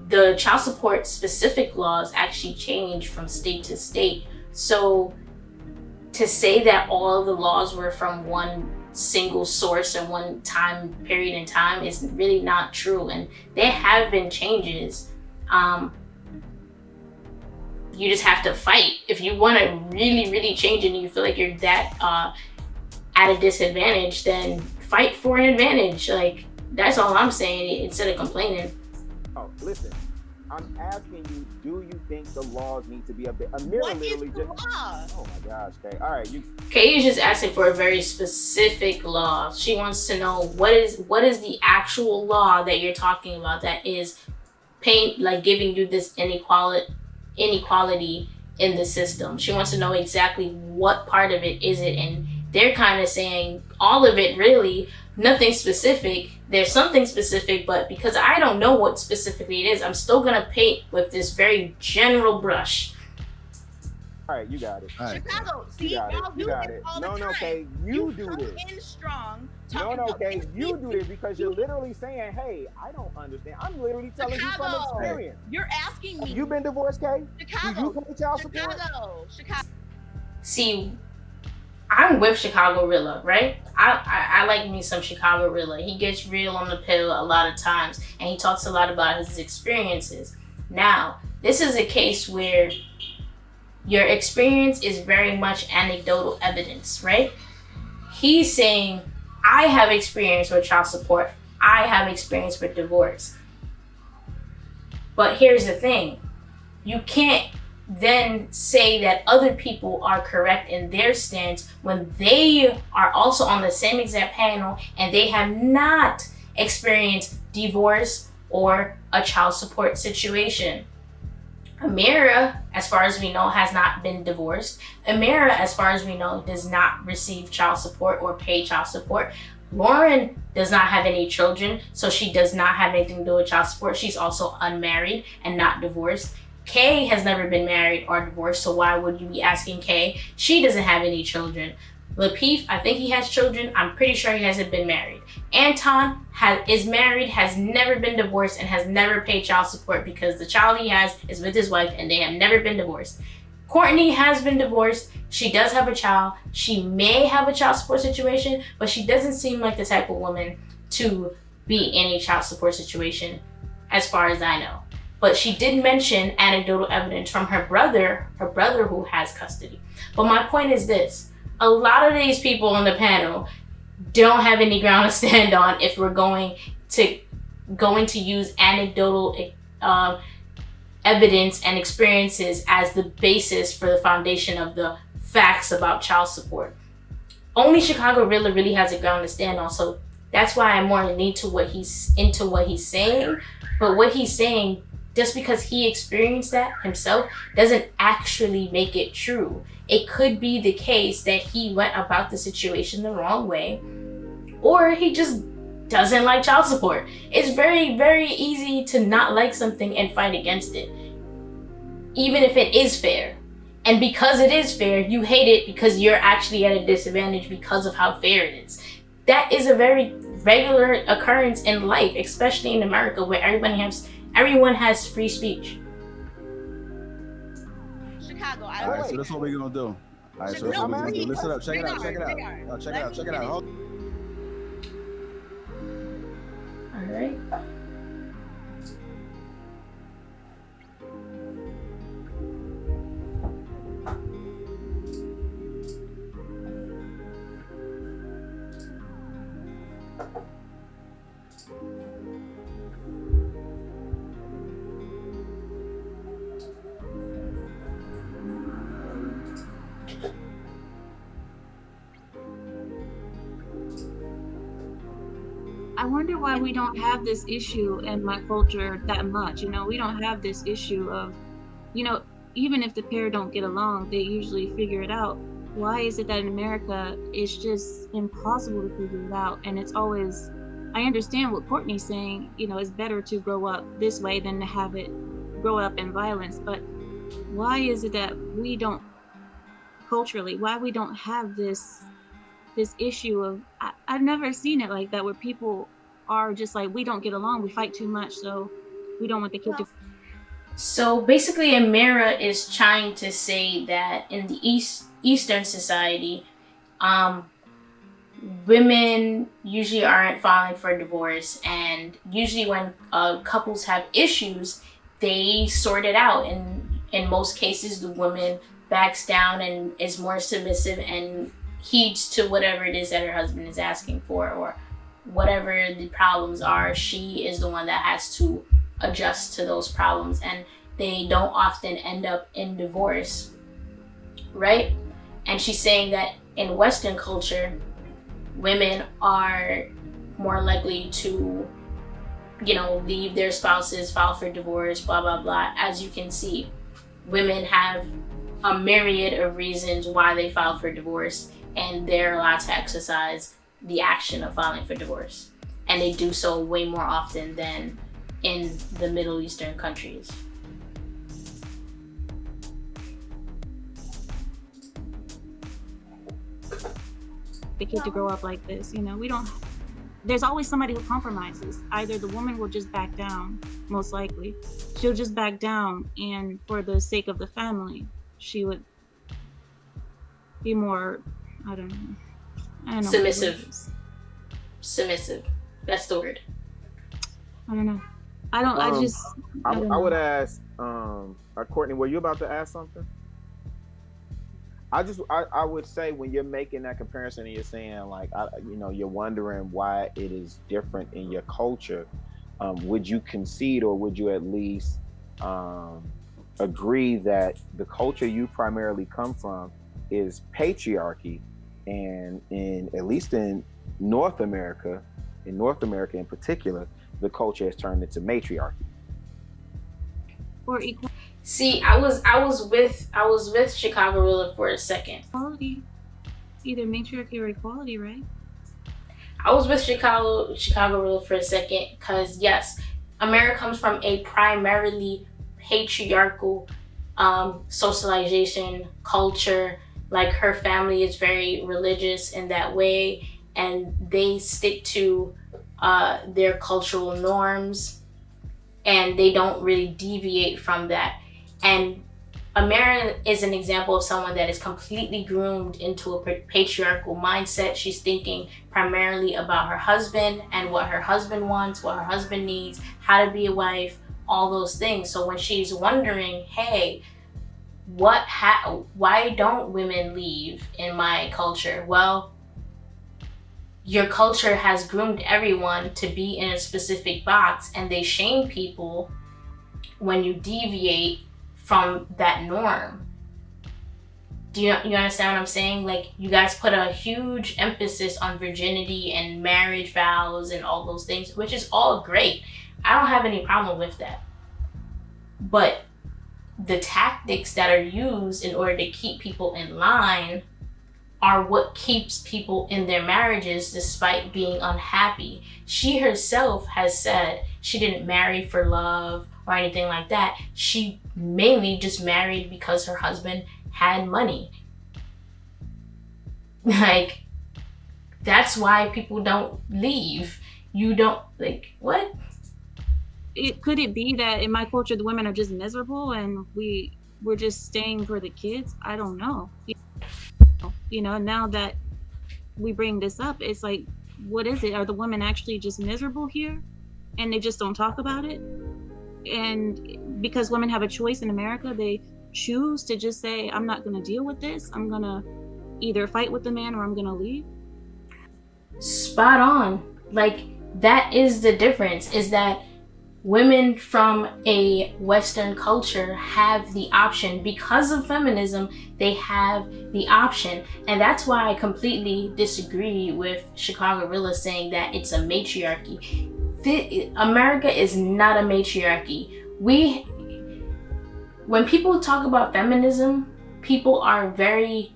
The child support specific laws actually change from state to state. So to say that all of the laws were from one single source and one time period in time is really not true. And there have been changes. You just have to fight. If you want to really change it and you feel like you're that at a disadvantage, then fight for an advantage. Like, that's all I'm saying, instead of complaining. Oh, listen. I'm asking you, do you think the laws need to be a bit? Ameera What is literally the just. law? Oh my gosh, okay. All right, you. Kay is just asking for a very specific law. She wants to know what is the actual law that you're talking about that is giving you this inequality in the system. She wants to know exactly what part of it is it, and they're kind of saying all of it really, nothing specific. There's something specific, but because I don't know what specifically it is, I'm still gonna paint with this very general brush. All right, you got it. All right. Chicago, see, You got it. y'all do You got this it. all the No, time. okay. You do come this. in strong. No, talking about okay. this. You do this because you're literally saying, "Hey, I don't understand." I'm literally telling you from Chicago. experience. You're asking me. Have you been divorced, Kay? Chicago. Do you pay child support? Chicago. See, I'm with Chicago Rilla, right? I like me some Chicago Rilla. He gets real on the pill a lot of times, and he talks a lot about his experiences. Now, this is a case where your experience is very much anecdotal evidence, right? He's saying, I have experience with child support. I have experience with divorce. But here's the thing. You can't then say that other people are correct in their stance when they are also on the same exact panel and they have not experienced divorce or a child support situation. Ameera, as far as we know, has not been divorced. Ameera, as far as we know, does not receive child support or pay child support. Lauren does not have any children, so she does not have anything to do with child support. She's also unmarried and not divorced. Kay has never been married or divorced, so why would you be asking Kay? She doesn't have any children. Lapeef, I think he has children. I'm pretty sure he hasn't been married. Anton is married, has never been divorced, and has never paid child support because the child he has is with his wife and they have never been divorced. Courtney has been divorced. She does have a child. She may have a child support situation, but she doesn't seem like the type of woman to be in a child support situation as far as I know. But she did mention anecdotal evidence from her brother who has custody. But my point is this: a lot of these people on the panel don't have any ground to stand on if we're going to use anecdotal evidence and experiences as the basis for the foundation of the facts about child support. Only Chicago really has a ground to stand on, so that's why I'm more into what he's saying. But what he's saying, just because he experienced that himself, doesn't actually make it true. It could be the case that he went about the situation the wrong way, or he just doesn't like child support. It's very, very easy to not like something and fight against it, even if it is fair. And because it is fair, you hate it because you're actually at a disadvantage because of how fair it is. That is a very regular occurrence in life, especially in America, where everyone has free speech. Chicago, All right, so that's what we're gonna do. All right, so that's what we're gonna do. Listen up, check it out. Check it out. All right. I wonder why we don't have this issue in my culture that much. We don't have this issue of, even if the pair don't get along, they usually figure it out. Why is it that in America, it's just impossible to figure it out? And it's always, I understand what Courtney's saying, it's better to grow up this way than to have it grow up in violence. But why is it that we don't, culturally, why we don't have this issue of, I've never seen it like that, where people are just like, we don't get along, we fight too much, so we don't want the kid to. So basically, Ameera is trying to say that in the Eastern society, women usually aren't filing for divorce, and usually when couples have issues, they sort it out. And in most cases, the woman backs down and is more submissive and heeds to whatever it is that her husband is asking for, or whatever the problems are, she is the one that has to adjust to those problems, and they don't often end up in divorce, right? And she's saying that in Western culture, women are more likely to, leave their spouses, file for divorce, blah, blah, blah. As you can see, women have a myriad of reasons why they file for divorce, and they're allowed to exercise the action of filing for divorce. And they do so way more often than in the Middle Eastern countries. The kid to grow up like this, there's always somebody who compromises. Either the woman will just back down, most likely. She'll just back down, and for the sake of the family, she would be more, I don't know. Submissive. That's the word. I don't know. I would ask, Courtney, were you about to ask something? I would say, when you're making that comparison and you're saying, like, you're wondering why it is different in your culture, would you concede, or would you at least agree that the culture you primarily come from is patriarchy, and at least in North America in particular, the culture has turned into matriarchy? Or equal. See, I was with Chicago Ruler for a second. Equality, either matriarchy or equality, right? I was with Chicago Ruler for a second, because yes, America comes from a primarily patriarchal socialization culture. Like, her family is very religious in that way, and they stick to their cultural norms, and they don't really deviate from that. And Ameera is an example of someone that is completely groomed into a patriarchal mindset. She's thinking primarily about her husband and what her husband wants, what her husband needs, how to be a wife, all those things. So when she's wondering, hey, why don't women leave in my culture? Well, your culture has groomed everyone to be in a specific box, and they shame people when you deviate from that norm. Do you understand what I'm saying? Like, you guys put a huge emphasis on virginity and marriage vows and all those things, which is all great. I don't have any problem with that. But the tactics that are used in order to keep people in line are what keeps people in their marriages despite being unhappy. She herself has said she didn't marry for love or anything like that. She mainly just married because her husband had money. Like, that's why people don't leave. You don't, like, what? Could it be that in my culture the women are just miserable and we're just staying for the kids? I don't know. You know, now that we bring this up, it's like, what is it? Are the women actually just miserable here and they just don't talk about it? And because women have a choice in America, they choose to just say, I'm not going to deal with this. I'm going to either fight with the man or I'm going to leave. Spot on. Like, that is the difference, is that women from a Western culture have the option. Because of feminism, they have the option. And that's why I completely disagree with Chicago Rilla saying that it's a matriarchy. America is not a matriarchy. When people talk about feminism, people are very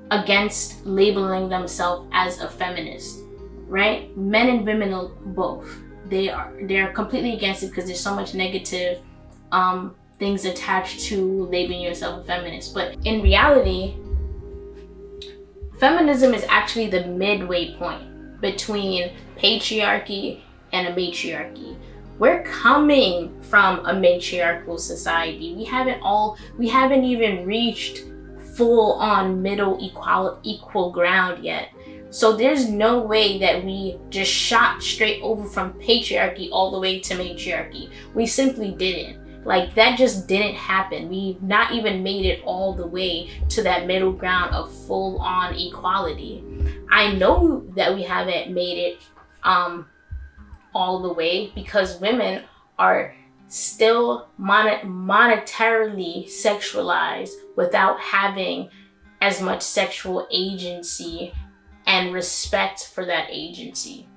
against labeling themselves as a feminist, right? Men and women both. They're completely against it because there's so much negative things attached to labeling yourself a feminist. But in reality, feminism is actually the midway point between patriarchy and a matriarchy. We're coming from a matriarchal society. We haven't even reached full on middle equal ground yet. So there's no way that we just shot straight over from patriarchy all the way to matriarchy. We simply didn't. Like, that just didn't happen. We've not even made it all the way to that middle ground of full on equality. I know that we haven't made it all the way because women are still monetarily sexualized without having as much sexual agency and respect for that agency.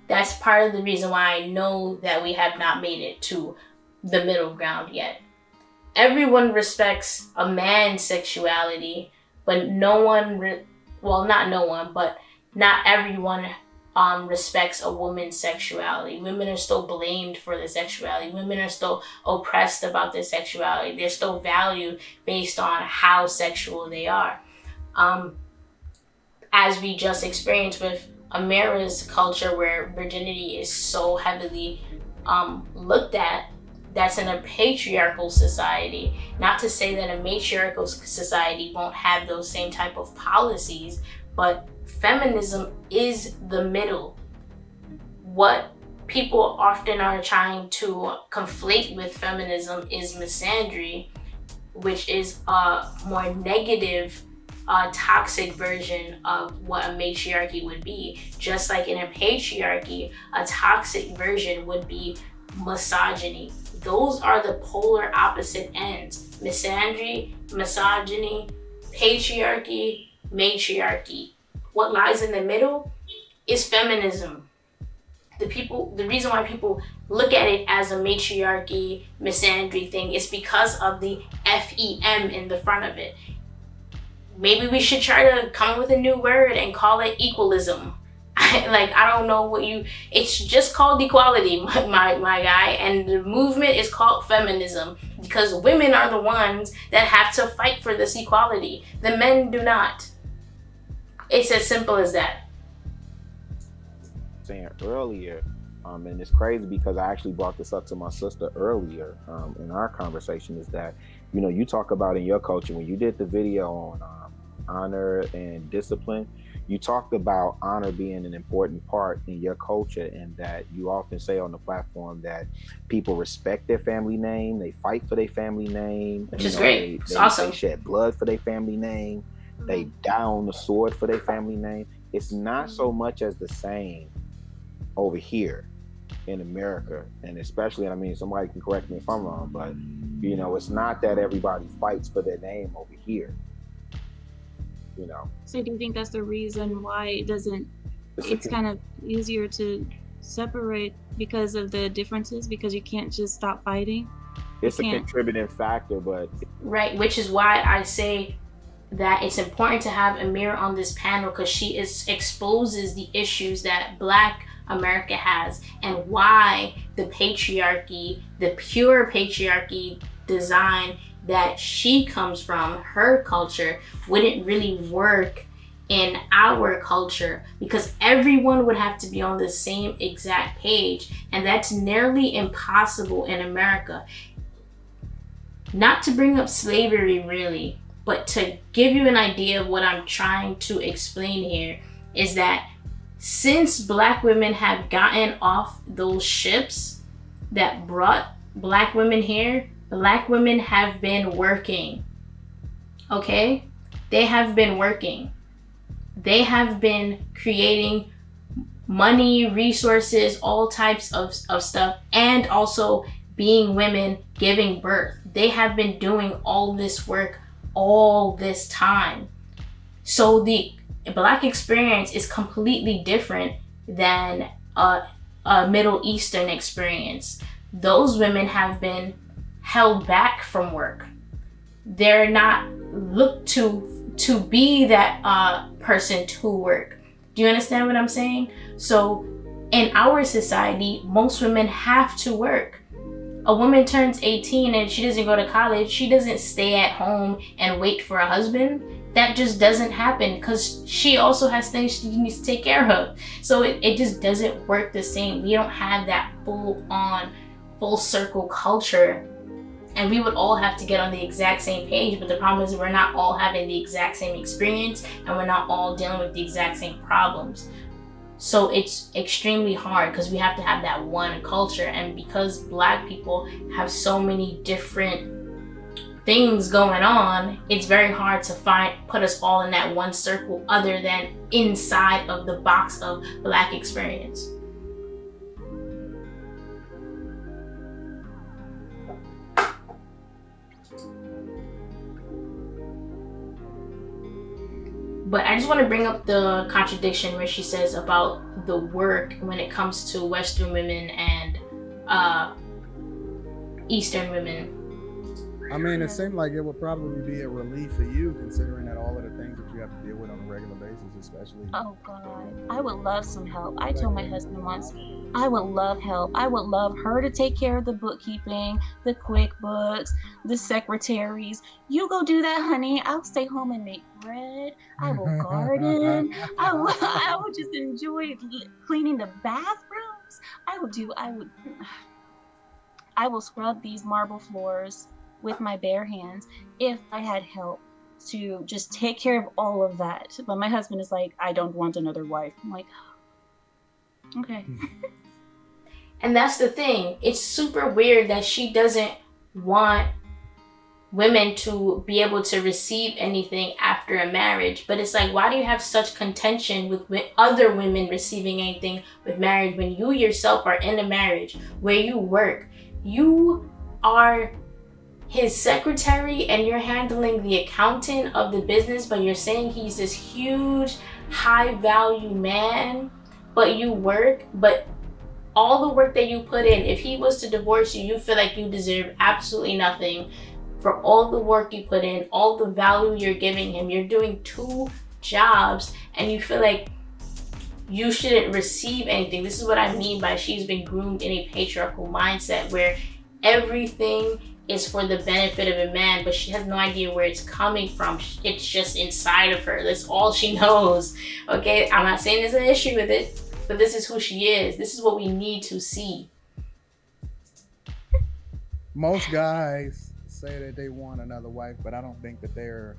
That's part of the reason why I know that we have not made it to the middle ground yet. Everyone respects a man's sexuality, but not everyone respects a woman's sexuality. Women are still blamed for their sexuality. Women are still oppressed about their sexuality. They're still valued based on how sexual they are. As we just experienced with Ameera's culture, where virginity is so heavily looked at, that's in a patriarchal society. Not to say that a matriarchal society won't have those same type of policies, but feminism is the middle. What people often are trying to conflate with feminism is misandry, which is a more negative, toxic version of what a matriarchy would be. Just like in a patriarchy, a toxic version would be misogyny. Those are the polar opposite ends. Misandry, misogyny, patriarchy, matriarchy. What lies in the middle is feminism. The reason why people look at it as a matriarchy, misandry thing is because of the FEM in the front of it. Maybe we should try to come up with a new word and call it equalism. I don't know it's just called equality, my guy, and the movement is called feminism because women are the ones that have to fight for this equality. The men do not. It's as simple as that. Saying earlier, and it's crazy because I actually brought this up to my sister earlier in our conversation, is that, you talk about in your culture when you did the video on honor and discipline. You talked about honor being an important part in your culture, and that you often say on the platform that people respect their family name, they fight for their family name, which is great. It's awesome. They shed blood for their family name, they die on the sword for their family name. It's not so much as the same over here in America, and especially, I mean, somebody can correct me if I'm wrong, but you know, it's not that everybody fights for their name over here. You know. So do you think that's the reason why it doesn't? It's kind of easier to separate because of the differences, because you can't just stop fighting. It's a contributing factor, but right, which is why I say that it's important to have Ameera on this panel, because she exposes the issues that Black America has, and why the patriarchy, the pure patriarchy design that she comes from, her culture, wouldn't really work in our culture, because everyone would have to be on the same exact page, and that's nearly impossible in America. Not to bring up slavery really, but to give you an idea of what I'm trying to explain here, is that since Black women have gotten off those ships that brought Black women here, Black women have been working, okay? They have been working. They have been creating money, resources, all types of stuff, and also being women, giving birth. They have been doing all this work all this time. So the Black experience is completely different than a Middle Eastern experience. Those women have been held back from work. They're not looked to be that person to work. Do you understand what I'm saying? So in our society, most women have to work. A woman turns 18 and she doesn't go to college. She doesn't stay at home and wait for a husband. That just doesn't happen, because she also has things she needs to take care of. So it just doesn't work the same. We don't have that full circle culture, and we would all have to get on the exact same page. But the problem is we're not all having the exact same experience, and we're not all dealing with the exact same problems. So it's extremely hard, because we have to have that one culture. And because Black people have so many different things going on, it's very hard to put us all in that one circle other than inside of the box of Black experience. But I just want to bring up the contradiction where she says about the work when it comes to Western women and Eastern women. I mean, it seemed like it would probably be a relief for you, considering that all of the things that you have to deal with on a regular basis, especially. Oh God, I would love some help. I told my husband once, I would love help. I would love her to take care of the bookkeeping, the QuickBooks, the secretaries. You go do that, honey. I'll stay home and make bread. I will garden. I would just enjoy cleaning the bathrooms. I will scrub these marble floors with my bare hands if I had help to just take care of all of that. But my husband is like, I don't want another wife. I'm like, okay. And that's the thing. It's super weird that she doesn't want women to be able to receive anything after a marriage. But it's like, why do you have such contention with other women receiving anything with marriage when you yourself are in a marriage where you work? You are his secretary and you're handling the accounting of the business, but you're saying he's this huge, high value man, but you work, but all the work that you put in, if he was to divorce you, you feel like you deserve absolutely nothing for all the work you put in, all the value you're giving him. You're doing 2 jobs and you feel like you shouldn't receive anything. This is what I mean by she's been groomed in a patriarchal mindset where everything is for the benefit of a man, but she has no idea where it's coming from. It's just inside of her. That's all she knows. Okay, I'm not saying there's an issue with it, but this is who she is. This is what we need to see. Most guys say that they want another wife, but I don't think that they're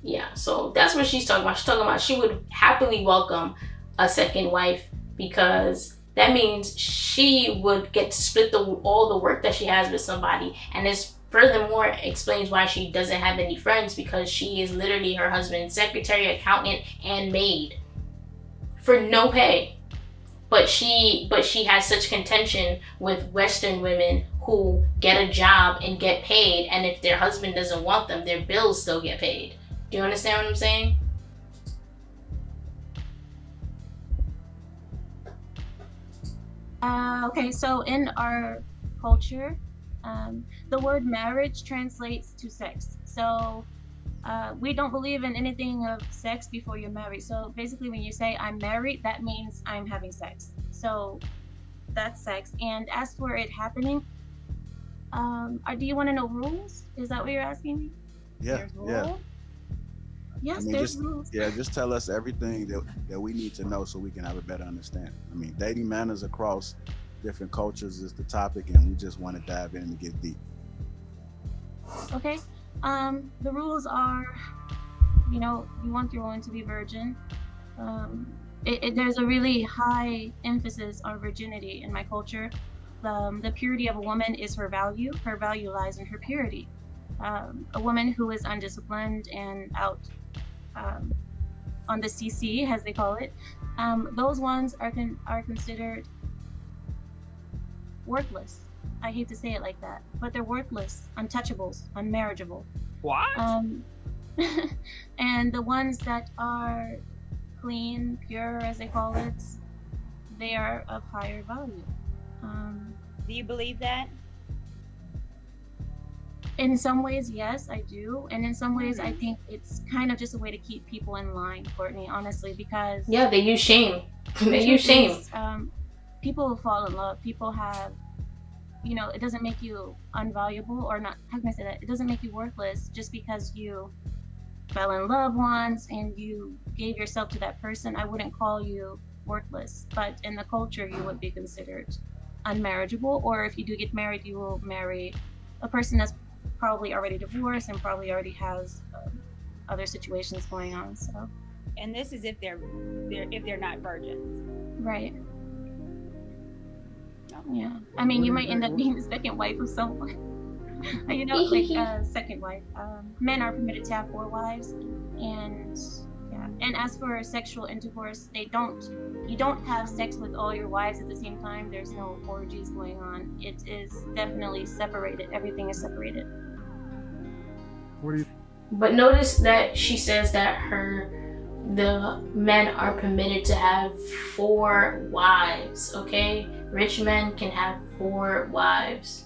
Yeah, so that's what she's talking about. She's talking about she would happily welcome a second wife because that means she would get to split all the work that she has with somebody, and this furthermore explains why she doesn't have any friends, because she is literally her husband's secretary, accountant, and maid for no pay. But she has such contention with Western women who get a job and get paid, and if their husband doesn't want them, their bills still get paid. Do you understand what I'm saying? Okay, so in our culture, the word marriage translates to sex. So we don't believe in anything of sex before you're married. So basically, when you say I'm married, that means I'm having sex. So that's sex. And as for it happening, do you want to know rules? Is that what you're asking me? Yeah, yeah. Yes, I mean, there's rules. Yeah, just tell us everything that we need to know so we can have a better understanding. I mean, dating manners across different cultures is the topic, and we just want to dive in and get deep. Okay. The rules are, you want your woman to be virgin. There's a really high emphasis on virginity in my culture. The purity of a woman is her value. Her value lies in her purity. A woman who is undisciplined and out on the CC, as they call it, those ones are considered worthless. I hate to say it like that, but they're worthless, untouchables, unmarriageable. What? And the ones that are clean, pure, as they call it, they are of higher value. Do you believe that? In some ways, yes, I do. And in some ways, I think it's kind of just a way to keep people in line, Courtney, honestly, because... Yeah, they use shame. They use shame. People fall in love. People have, it doesn't make you unvaluable, or not, how can I say that? It doesn't make you worthless just because you fell in love once and you gave yourself to that person. I wouldn't call you worthless, but in the culture, you would be considered unmarriageable, or if you do get married, you will marry a person that's probably already divorced and probably already has other situations going on. So, and this is if they're not virgins, right? Yeah, I mean, you might end up being the second wife of someone. Second wife. Men are permitted to have 4 wives, and yeah. And as for sexual intercourse, you don't have sex with all your wives at the same time. There's no orgies going on. It is definitely separated. Everything is separated. But notice that she says that the men are permitted to have 4 wives, okay? Rich men can have 4 wives.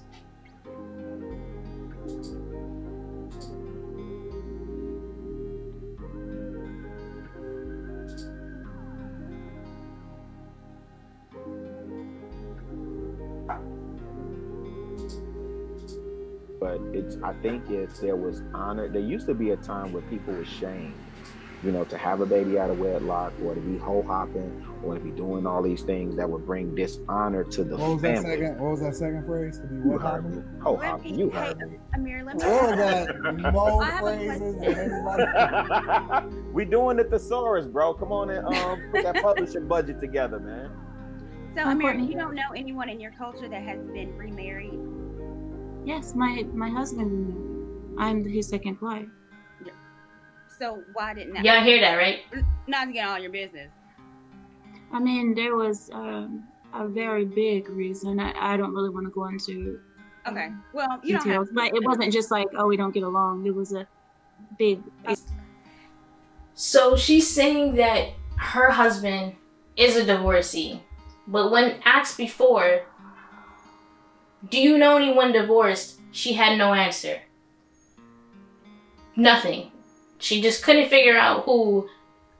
But I think if there was honor, there used to be a time where people were shamed, to have a baby out of wedlock, or to be hoe-hopping, or to be doing all these things that would bring dishonor to the family. What was that second phrase? To be what hopping? Hoe-hopping. You heard me. Amir, let me. What was that? More phrases than anybody. We doing the thesaurus, bro. Come on and put that publishing budget together, man. So, Amir, you don't know anyone in your culture that has been remarried? Yes, my husband. I'm his second wife. So why didn't that? Y'all hear that, right? Not to get all your business. I mean, there was a very big reason. I don't really want to go into okay. Well, you details, don't have to. but it wasn't just like, oh, we don't get along. It was a big. So she's saying that her husband is a divorcee, but when asked before, do you know anyone divorced? She had no answer. Nothing. She just couldn't figure out who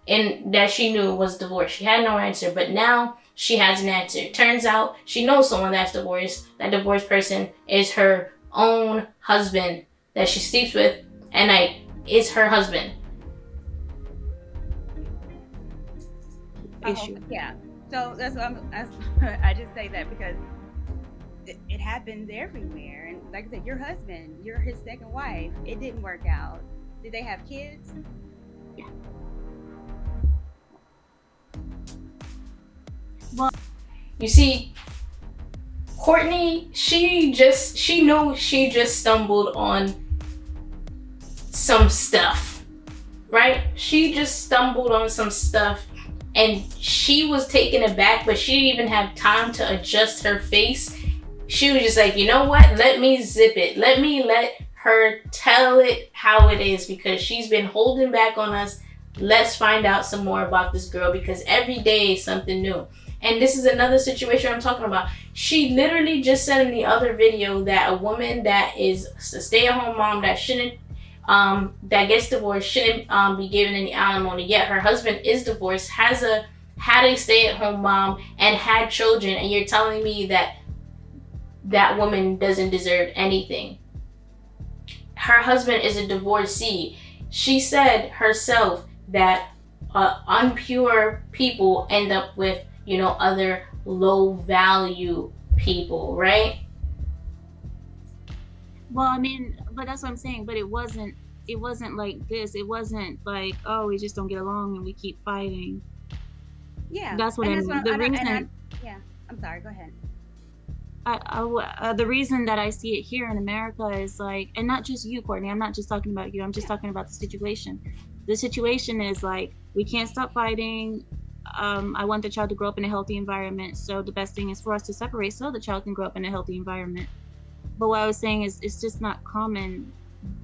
that she knew was divorced. She had no answer, but now she has an answer. Turns out she knows someone that's divorced. That divorced person is her own husband that she sleeps with at night. Is her husband. Issue. Yeah. So that's I just say that because it happens everywhere. And like I said, your husband, you're his second wife. It didn't work out. Did they have kids? Yeah. Well, you see, Courtney, she knew she just stumbled on some stuff, right? She just stumbled on some stuff and she was taken aback, but she didn't even have time to adjust her face. She was just like, you know what? Let me zip it. Let her tell it how it is, because she's been holding back on us. Let's find out some more about this girl, because every day is something new. And this is another situation I'm talking about. She literally just said in the other video that a woman that is a stay-at-home mom that shouldn't that gets divorced shouldn't be given any alimony, yet her husband is divorced, had a stay-at-home mom and had children, and you're telling me that that woman doesn't deserve anything. Her husband is a divorcee. She said herself that unpure people end up with, other low value people, right? Well, I mean, but that's what I'm saying. But it wasn't like this. It wasn't like, oh, we just don't get along and we keep fighting. Yeah, that's what I mean. The reason. Yeah, I'm sorry. Go ahead. The reason that I see it here in America is like, and not just you, Courtney. I'm not just talking about you. I'm just talking about the situation. The situation is like, we can't stop fighting. I want the child to grow up in a healthy environment. So the best thing is for us to separate so the child can grow up in a healthy environment. But what I was saying is, it's just not common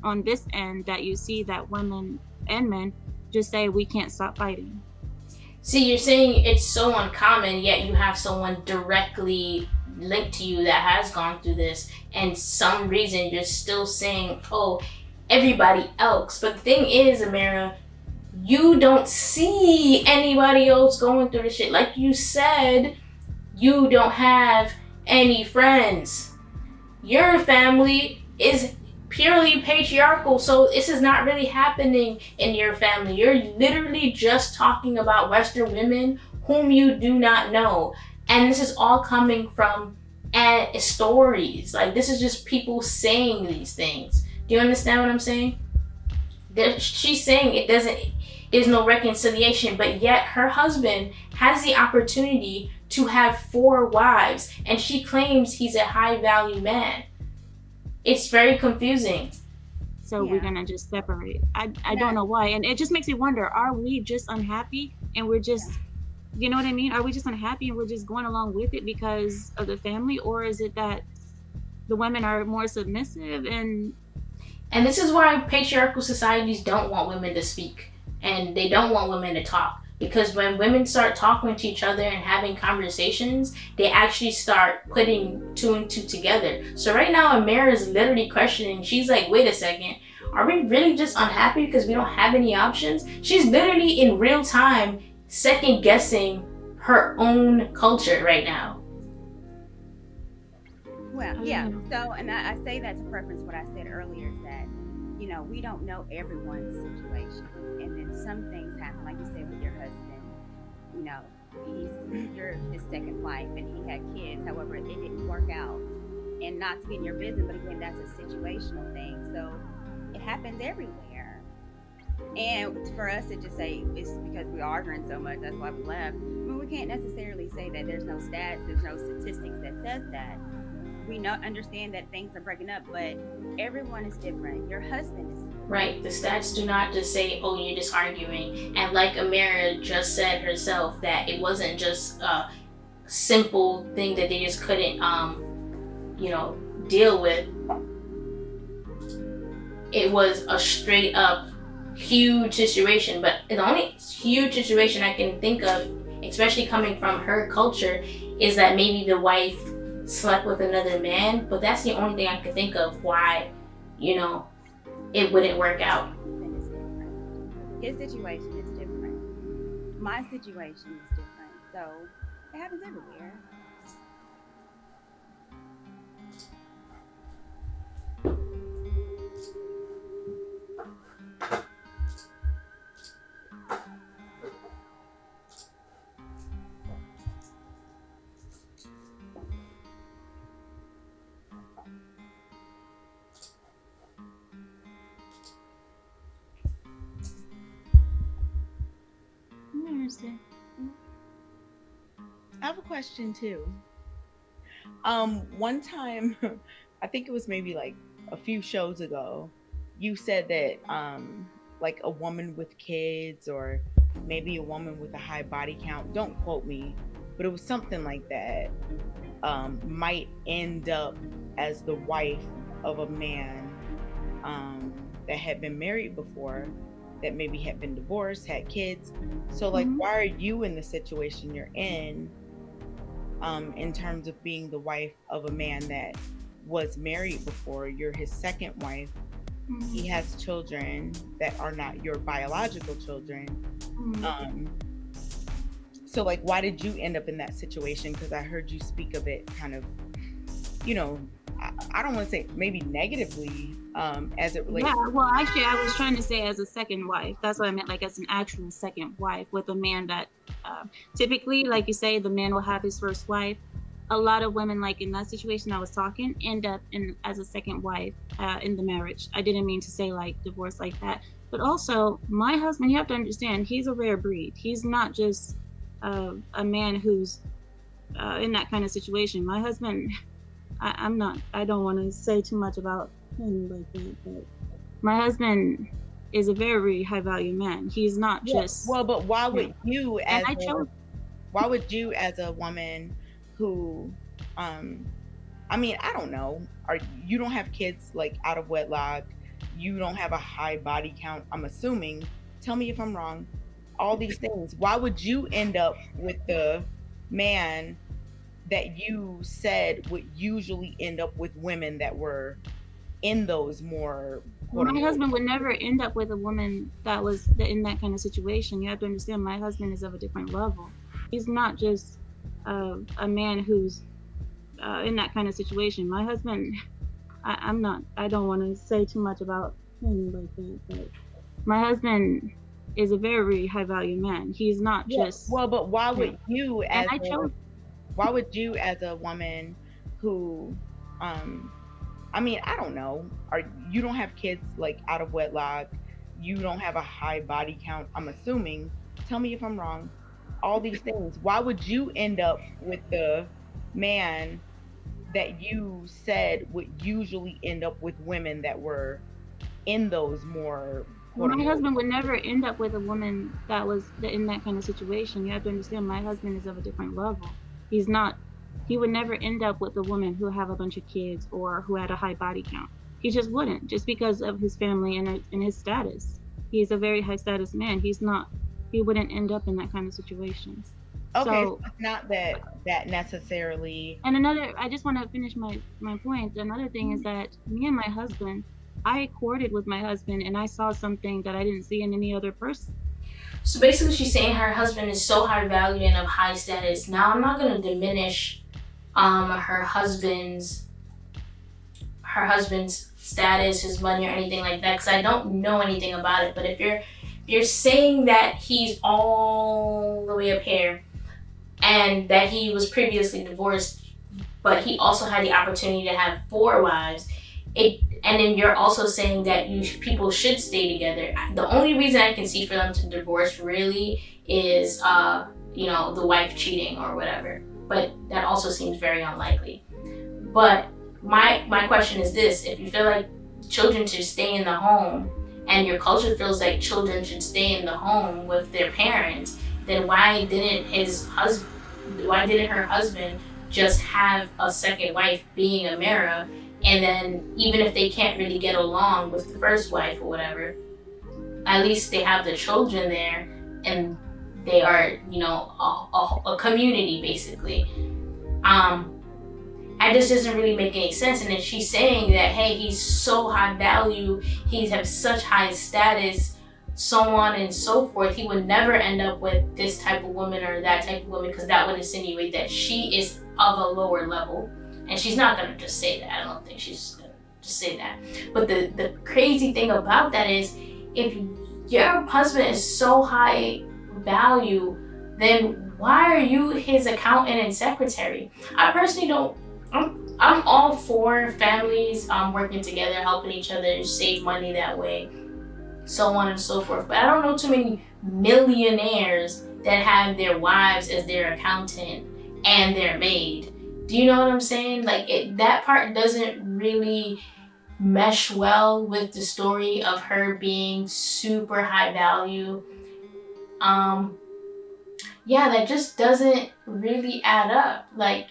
on this end that you see that women and men just say we can't stop fighting. See, you're saying it's so uncommon, yet you have someone directly linked to you that has gone through this, and some reason you're still saying, oh, everybody else. But the thing is, Ameera, you don't see anybody else going through this shit. Like you said, you don't have any friends. Your family is purely patriarchal, so this is not really happening in your family. You're literally just talking about Western women whom you do not know, and this is all coming from stories. Like, this is just people saying these things. Do you understand what I'm saying? She's saying there's no reconciliation, but yet her husband has the opportunity to have 4 wives, and she claims he's a high value man. It's very confusing. So we're gonna just separate. I don't know why, and it just makes me wonder: are we just unhappy and we're just, you know what I mean? Are we just unhappy and we're just going along with it because of the family, or is it that the women are more submissive? And this is why patriarchal societies don't want women to speak, and they don't want women to talk. Because when women start talking to each other and having conversations, they actually start putting 2 and 2 together. So right now, Ameera is literally questioning. She's like, wait a second, are we really just unhappy because we don't have any options? She's literally in real time second guessing her own culture right now. Well, yeah. So, and I say that to preference what I said earlier, is that, we don't know everyone's situation. And then some things happen, like you said with your husband, you're his second wife and he had kids. However, it didn't work out. And not to be in your business, but again, that's a situational thing. So it happens everywhere. And for us to just say it's because we're arguing so much, that's why we left. I mean, we can't necessarily say that there's no stats, there's no statistics that says that. We understand that things are breaking up, but everyone is different. Your husband is different. Right. The stats do not just say, oh, you're just arguing. And like Ameera just said herself, that it wasn't just a simple thing that they just couldn't, deal with. It was a straight up huge situation. But the only huge situation I can think of, especially coming from her culture, is that maybe the wife slept with another man. But that's the only thing I could think of why, it wouldn't work out. His situation is different. My situation is different. So it happens everywhere. understand. I have a question too. One time, I think it was maybe like a few shows ago, you said that like a woman with kids or maybe a woman with a high body count, don't quote me, but it was something like that, might end up as the wife of a man that had been married before, that maybe had been divorced, had kids. So like, why are you in the situation you're in terms of being the wife of a man that was married before? You're his second wife. He has children that are not your biological children. So like, why did you end up in that situation? Because I heard you speak of it kind of, you know, I don't want to say maybe negatively as it relates. Yeah, well, actually, I was trying to say as a second wife. That's what I meant, like as an actual second wife with a man that typically, like you say, the man will have his first wife. A lot of women, like in that situation I was talking, end up as a second wife in the marriage. I didn't mean to say like divorce like that. But also, my husband, you have to understand, he's a rare breed. He's not just a man who's in that kind of situation. My husband, I don't want to say too much about him like that, but my husband is a very high value man. He's not just well, but why would you as why would you as a woman who I mean, I don't know, you don't have kids like out of wedlock, you don't have a high body count, I'm assuming, tell me if I'm wrong, all these things, why would you end up with the man that you said would usually end up with women that were in those more... My husband would never end up with a woman that was in that kind of situation. You have to understand, my husband is of a different level. He's not just a man who's in that kind of situation. My husband, I don't want to say too much about him like that, but my husband is a very high value man. He's not just... Well, but why would you as why would you as a woman who I mean, I don't know, you don't have kids like out of wedlock, you don't have a high body count, I'm assuming, tell me if I'm wrong, all these things, why would you end up with the man that you said would usually end up with women that were in those more... My husband would never end up with a woman that was in that kind of situation. You have to understand, my husband is of a different level. He would never end up with a woman who have a bunch of kids or who had a high body count. He just wouldn't, just because of his family and his status. He's a very high status man. He wouldn't end up in that kind of situation. Okay, so it's not that necessarily... And I just want to finish my point. Another thing is that me and my husband, I courted with my husband and I saw something that I didn't see in any other person. So basically she's saying her husband is so high value and of high status. Now I'm not going to diminish her husband's status, his money or anything like that, because I don't know anything about it. But if you're saying that he's all the way up here and that he was previously divorced, but he also had the opportunity to have 4 wives, and then you're also saying that people should stay together. The only reason I can see for them to divorce really is, the wife cheating or whatever. But that also seems very unlikely. But my question is this: if you feel like children should stay in the home, and your culture feels like children should stay in the home with their parents, then why didn't her husband just have a second wife, being Ameera? And then even if they can't really get along with the first wife or whatever, at least they have the children there and they are, a community basically. It just doesn't really make any sense. And then she's saying that, hey, he's so high value, he has such high status, so on and so forth. He would never end up with this type of woman or that type of woman, because that would insinuate that she is of a lower level. And she's not gonna just say that. I don't think she's gonna just say that. But the crazy thing about that is, if your husband is so high value, then why are you his accountant and secretary? I personally don't. I'm all for families working together, helping each other save money that way, so on and so forth. But I don't know too many millionaires that have their wives as their accountant and their maid. Do you know what I'm saying? Like, that part doesn't really mesh well with the story of her being super high value. Yeah, that just doesn't really add up. Like,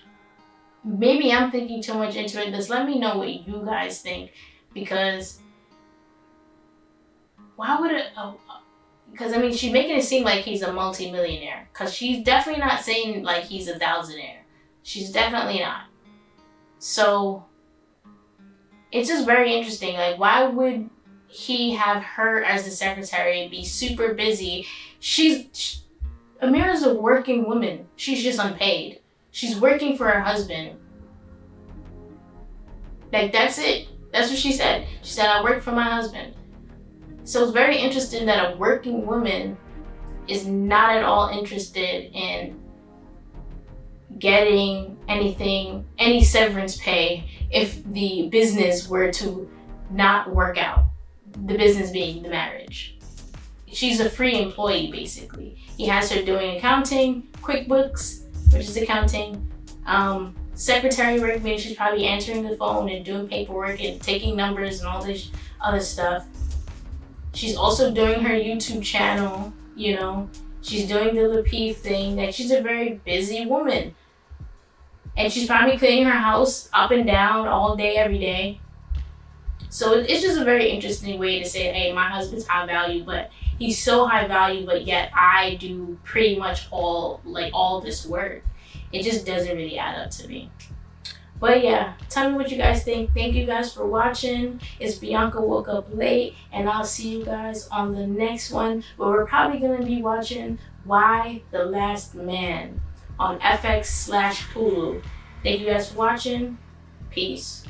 maybe I'm thinking too much into it. Just let me know what you guys think, because why would it? Because I mean, she's making it seem like he's a multi-millionaire. Because she's definitely not saying like he's a thousandaire. She's definitely not. So it's just very interesting. Like, why would he have her as the secretary, be super busy? Ameera's a working woman. She's just unpaid. She's working for her husband. Like, that's it. That's what she said. She said, I work for my husband. So it's very interesting that a working woman is not at all interested in getting any severance pay if the business were to not work out. The business being the marriage. She's a free employee, basically. He has her doing accounting, QuickBooks, which is accounting, secretary work, meaning she's probably answering the phone and doing paperwork and taking numbers and all this other stuff. She's also doing her YouTube channel, you know. She's doing the Lapeef thing. Like, she's a very busy woman. And she's probably cleaning her house up and down all day, every day. So it's just a very interesting way to say, hey, my husband's high value, but he's so high value, but yet I do pretty much all this work. It just doesn't really add up to me. But yeah, tell me what you guys think. Thank you guys for watching. It's Bianca Woke Up Late, and I'll see you guys on the next one, where we're probably going to be watching Y: The Last Man on FX/Hulu. Thank you guys for watching. Peace.